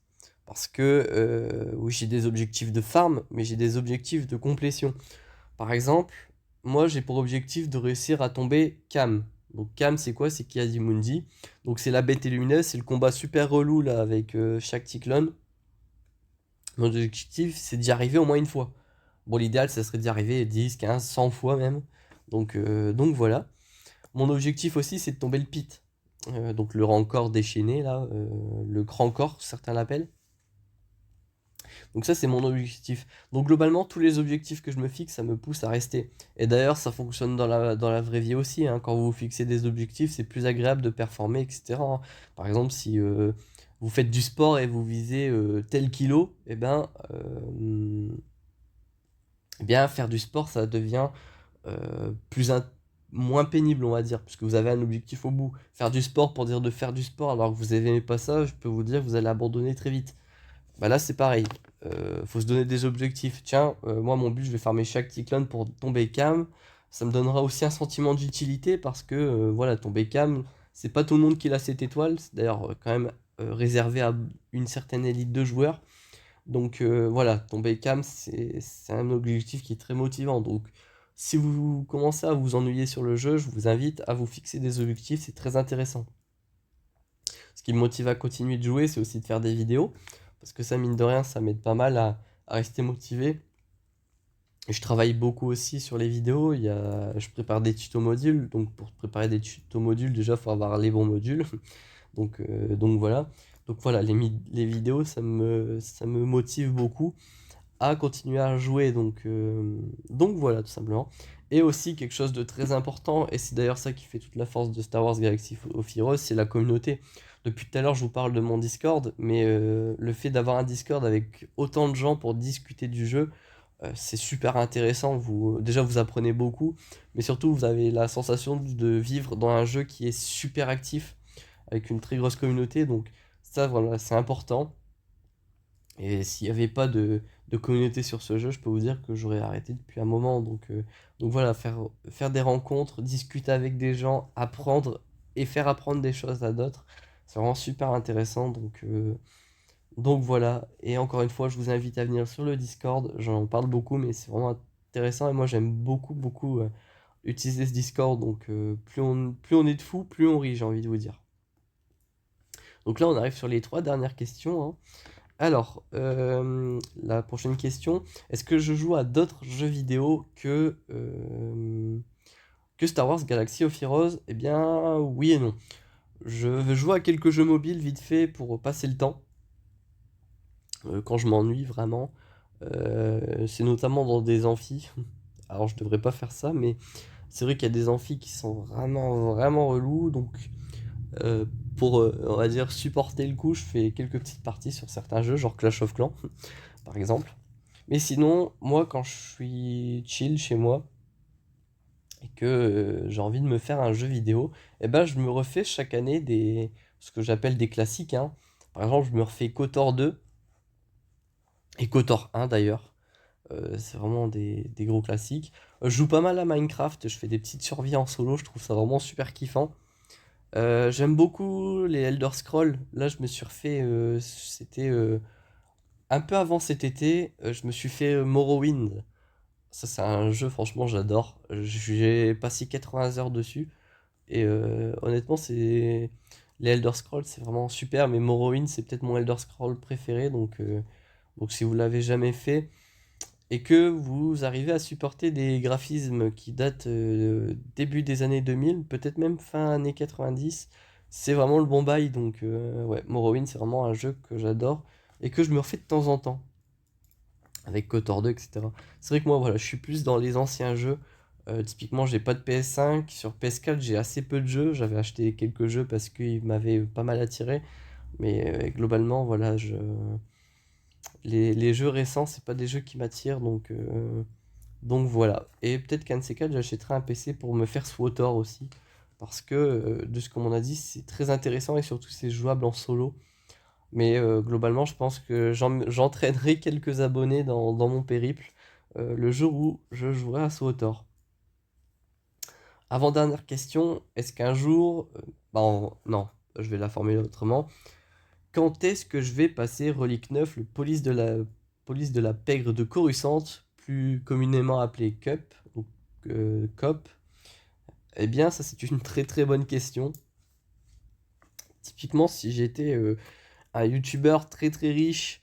Speaker 1: Parce que, oui, j'ai des objectifs de farm, mais j'ai des objectifs de complétion. Par exemple, moi j'ai pour objectif de réussir à tomber Cam. Donc Cam c'est quoi? C'est Kiadimundi. Donc c'est la bête lumineuse, c'est le combat super relou là avec chaque cyclone. Mon objectif c'est d'y arriver au moins une fois. Bon l'idéal ça serait d'y arriver 10, 15, 100 fois même. Donc voilà. Mon objectif aussi c'est de tomber le pit. donc le rancor déchaîné là, le grand corps certains l'appellent. Donc ça c'est mon objectif. Donc globalement tous les objectifs que je me fixe ça me pousse à rester. Et d'ailleurs ça fonctionne dans la vraie vie aussi, hein. Quand vous vous fixez des objectifs c'est plus agréable de performer, etc., hein. Par exemple si vous faites du sport et vous visez tel kilo, eh bien faire du sport ça devient plus moins pénible, on va dire, puisque vous avez un objectif au bout. Faire du sport pour dire de faire du sport alors que vous n'aimez pas ça, je peux vous dire que vous allez abandonner très vite. Bah là, c'est pareil. Faut se donner des objectifs. Tiens, moi, mon but, je vais farmer chaque Cyclone pour tomber calme. Ça me donnera aussi un sentiment d'utilité parce que, voilà, tomber calme, c'est pas tout le monde qui a cette étoile. C'est d'ailleurs quand même réservé à une certaine élite de joueurs. Donc voilà, tomber calme, c'est un objectif qui est très motivant. Donc si vous commencez à vous ennuyer sur le jeu, je vous invite à vous fixer des objectifs, c'est très intéressant. Ce qui me motive à continuer de jouer, c'est aussi de faire des vidéos. Parce que ça, mine de rien, ça m'aide pas mal à rester motivé. Et je travaille beaucoup aussi sur les vidéos. Je prépare des tutos modules. Donc pour préparer des tutos modules, déjà, il faut avoir les bons modules. Donc voilà. Donc voilà, les vidéos, ça me motive beaucoup à continuer à jouer. Donc voilà, tout simplement. Et aussi quelque chose de très important, et c'est d'ailleurs ça qui fait toute la force de Star Wars Galaxy of Heroes, c'est la communauté. Depuis tout à l'heure, je vous parle de mon Discord, mais le fait d'avoir un Discord avec autant de gens pour discuter du jeu, c'est super intéressant. Déjà, vous apprenez beaucoup, mais surtout, vous avez la sensation de vivre dans un jeu qui est super actif, avec une très grosse communauté. Donc ça, voilà, c'est important. Et s'il n'y avait pas de communauté sur ce jeu, je peux vous dire que j'aurais arrêté depuis un moment. Donc voilà, faire des rencontres, discuter avec des gens, apprendre et faire apprendre des choses à d'autres, c'est vraiment super intéressant. Donc voilà, et encore une fois, je vous invite à venir sur le Discord. J'en parle beaucoup, mais c'est vraiment intéressant. Et moi, j'aime beaucoup utiliser ce Discord. Donc plus on est de fous, plus on rit, j'ai envie de vous dire. Donc là, on arrive sur les trois dernières questions, hein. Alors, la prochaine question, est-ce que je joue à d'autres jeux vidéo que Star Wars Galaxy of Heroes? Eh bien, oui et non. Je joue à quelques jeux mobiles vite fait pour passer le temps, quand je m'ennuie vraiment. C'est notamment dans des amphis. Alors, je devrais pas faire ça, mais c'est vrai qu'il y a des amphis qui sont vraiment relous. Donc, euh, pour, on va dire, supporter le coup, je fais quelques petites parties sur certains jeux, genre Clash of Clans, par exemple. Mais sinon, moi, quand je suis chill chez moi et que j'ai envie de me faire un jeu vidéo, eh ben, je me refais chaque année ce que j'appelle des classiques, hein. Par exemple, je me refais KOTOR 2 et KOTOR 1 d'ailleurs. C'est vraiment des gros classiques. Je joue pas mal à Minecraft, je fais des petites survies en solo, je trouve ça vraiment super kiffant. J'aime beaucoup les Elder Scrolls. Là, je me suis refait, c'était un peu avant cet été, je me suis fait Morrowind. Ça, c'est un jeu, franchement, j'adore. J'ai passé 80 heures dessus. Et honnêtement, les Elder Scrolls, c'est vraiment super. Mais Morrowind, c'est peut-être mon Elder Scroll préféré. Donc si vous l'avez jamais fait et que vous arrivez à supporter des graphismes qui datent début des années 2000, peut-être même fin années 90, c'est vraiment le bon bail. Donc ouais, Morrowind, c'est vraiment un jeu que j'adore et que je me refais de temps en temps avec KOTOR 2, etc. C'est vrai que moi, voilà, je suis plus dans les anciens jeux. Typiquement, j'ai pas de PS5. Sur PS4, j'ai assez peu de jeux. J'avais acheté quelques jeux parce qu'ils m'avaient pas mal attiré. Mais globalement, voilà, les jeux récents, c'est pas des jeux qui m'attirent. Donc voilà. Et peut-être qu'un de ces quatre, j'achèterai un PC pour me faire SWTOR aussi. Parce que, de ce qu'on m'en a dit, c'est très intéressant et surtout, c'est jouable en solo. Mais globalement, je pense que j'entraînerai quelques abonnés dans mon périple le jour où je jouerai à SWTOR. Avant-dernière question, est-ce qu'un jour... non, je vais la formuler autrement. Quand est-ce que je vais passer Relique 9, le police de la pègre de Coruscant, plus communément appelé CUP, ou COP? Eh bien, ça c'est une très bonne question. Typiquement, si j'étais un youtubeur très riche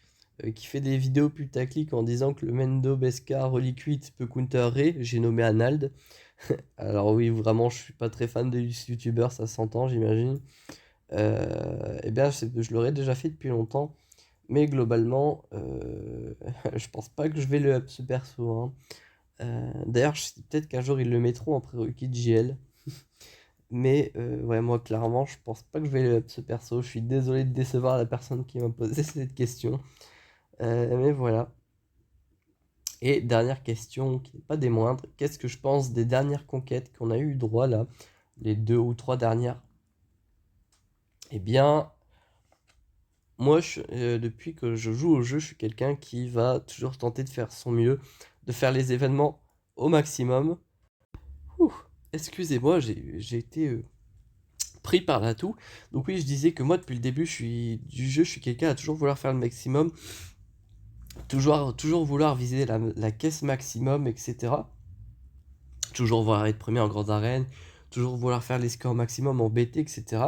Speaker 1: qui fait des vidéos putaclic en disant que le Mendo Beskar Reliquit peut counter Rey, j'ai nommé Anald. Alors oui, vraiment, je suis pas très fan des youtubeurs, ça s'entend, j'imagine. Eh bien, je l'aurais déjà fait depuis longtemps, mais globalement, je pense pas que je vais le up ce perso, hein. D'ailleurs, peut-être qu'un jour ils le mettront en prérequis de JL. Mais ouais, moi clairement, je pense pas que je vais le up ce perso. Je suis désolé de décevoir la personne qui m'a posé cette question. Mais voilà. Et dernière question, qui n'est pas des moindres, qu'est-ce que je pense des dernières conquêtes qu'on a eu droit là, les 2 ou 3 dernières? Eh bien, moi, depuis que je joue au jeu, je suis quelqu'un qui va toujours tenter de faire son mieux, de faire les événements au maximum. Ouh, excusez-moi, j'ai été pris par la toux. Donc oui, je disais que moi, depuis le début du jeu, je suis quelqu'un à toujours vouloir faire le maximum, toujours vouloir viser la caisse maximum, etc. Toujours vouloir être premier en grande arène, toujours vouloir faire les scores maximum en BT, etc.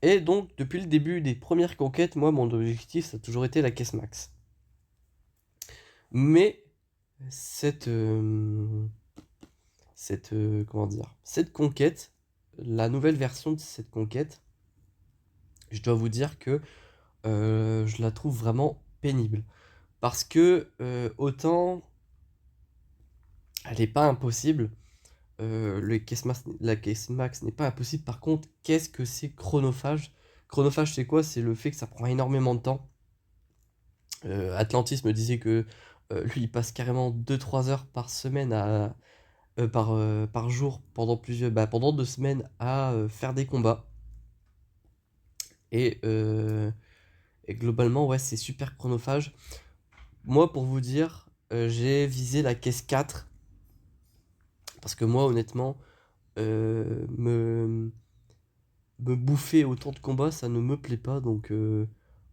Speaker 1: Et donc, depuis le début des premières conquêtes, moi, mon objectif, ça a toujours été la caisse max. Mais cette, comment dire, cette conquête, la nouvelle version de cette conquête, je dois vous dire que je la trouve vraiment pénible. Parce que autant elle n'est pas impossible, la caisse max n'est pas impossible. Par contre, qu'est-ce que c'est chronophage? Chronophage, c'est quoi? C'est le fait que ça prend énormément de temps. Atlantis me disait que lui, il passe carrément 2 3 heures par semaine par jour pendant 2 semaines à faire des combats. Et, euh, et globalement, ouais, c'est super chronophage. Moi, pour vous dire, j'ai visé la caisse 4 parce que moi, honnêtement, euh, me, me bouffer autant de combats, ça ne me plaît pas. Donc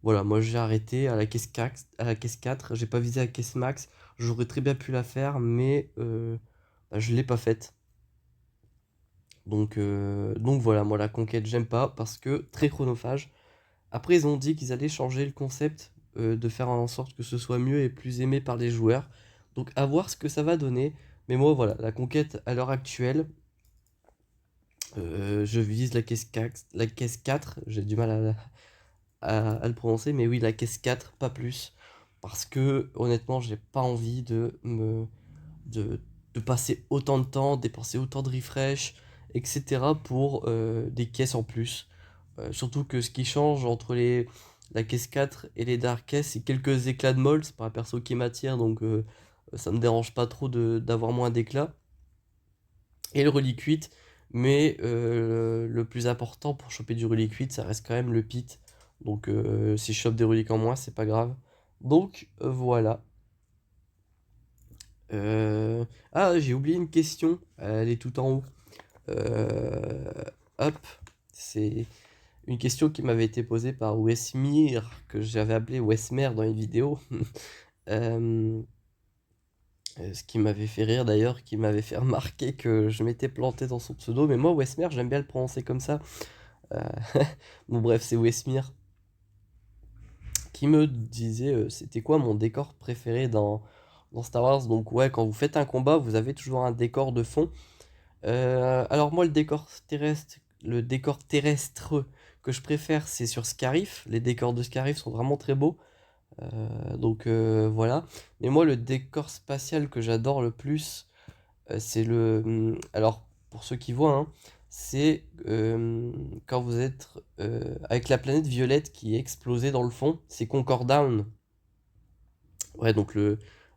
Speaker 1: voilà, moi j'ai arrêté à la caisse 4, j'ai pas visé la caisse max. J'aurais très bien pu la faire, mais je l'ai pas faite. Donc voilà, moi la conquête, j'aime pas parce que très chronophage. Après, ils ont dit qu'ils allaient changer le concept, de faire en sorte que ce soit mieux et plus aimé par les joueurs. Donc à voir ce que ça va donner. Mais moi voilà, la conquête à l'heure actuelle, je vise la caisse 4, j'ai du mal à le prononcer, mais oui, la caisse 4, pas plus. Parce que honnêtement, j'ai pas envie de, de passer autant de temps, dépenser autant de refresh, etc. pour des caisses en plus. Surtout que ce qui change entre la caisse 4 et les dark caisses, c'est quelques éclats de mold. C'est pas un perso qui m'attire, donc ça me dérange pas trop d'avoir moins d'éclats. Et le reliquit, mais le plus important pour choper du reliquit, ça reste quand même le pit. Donc si je chope des reliques en moins, c'est pas grave. Donc voilà. Ah, j'ai oublié une question. Elle est tout en haut. Euh, Hop. C'est une question qui m'avait été posée par Wesmir, que j'avais appelé Wesmer dans une vidéo. Euh, Ce qui m'avait fait rire d'ailleurs, qui m'avait fait remarquer que je m'étais planté dans son pseudo. Mais moi, Wesmer, j'aime bien le prononcer comme ça. Euh, Bon, bref, c'est Wesmir qui me disait c'était quoi mon décor préféré dans Star Wars. Donc, ouais, quand vous faites un combat, vous avez toujours un décor de fond. Alors, moi, le décor terrestre que je préfère, c'est sur Scarif. Les décors de Scarif sont vraiment très beaux. Donc, voilà. Mais moi, le décor spatial que j'adore le plus, c'est alors, pour ceux qui voient, hein, c'est quand vous êtes avec la planète violette qui est explosée dans le fond, c'est Concord Down. Ouais, donc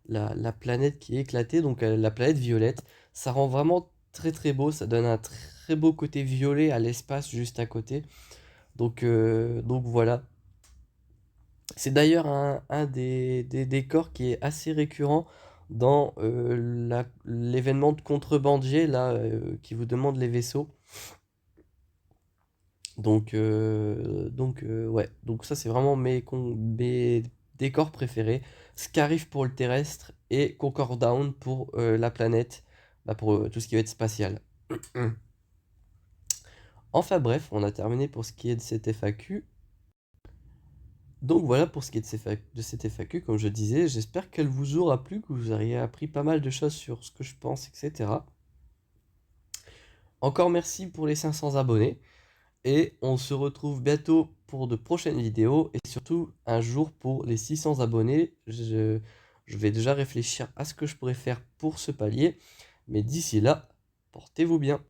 Speaker 1: la planète qui est éclatée, donc la planète violette, ça rend vraiment très très beau, ça donne un très beau côté violet à l'espace juste à côté. Donc voilà. C'est d'ailleurs un des décors qui est assez récurrent dans l'événement de contrebandier là, qui vous demande les vaisseaux. Ouais, donc ça c'est vraiment mes décors préférés. Scarif pour le terrestre et Concord Down pour la planète, pour tout ce qui va être spatial. Enfin bref, on a terminé pour ce qui est de cette FAQ. Donc voilà pour ce qui est de cette FAQ, comme je disais, j'espère qu'elle vous aura plu, que vous auriez appris pas mal de choses sur ce que je pense, etc. Encore merci pour les 500 abonnés. Et on se retrouve bientôt pour de prochaines vidéos et surtout un jour pour les 600 abonnés. Je vais déjà réfléchir à ce que je pourrais faire pour ce palier. Mais d'ici là, portez-vous bien.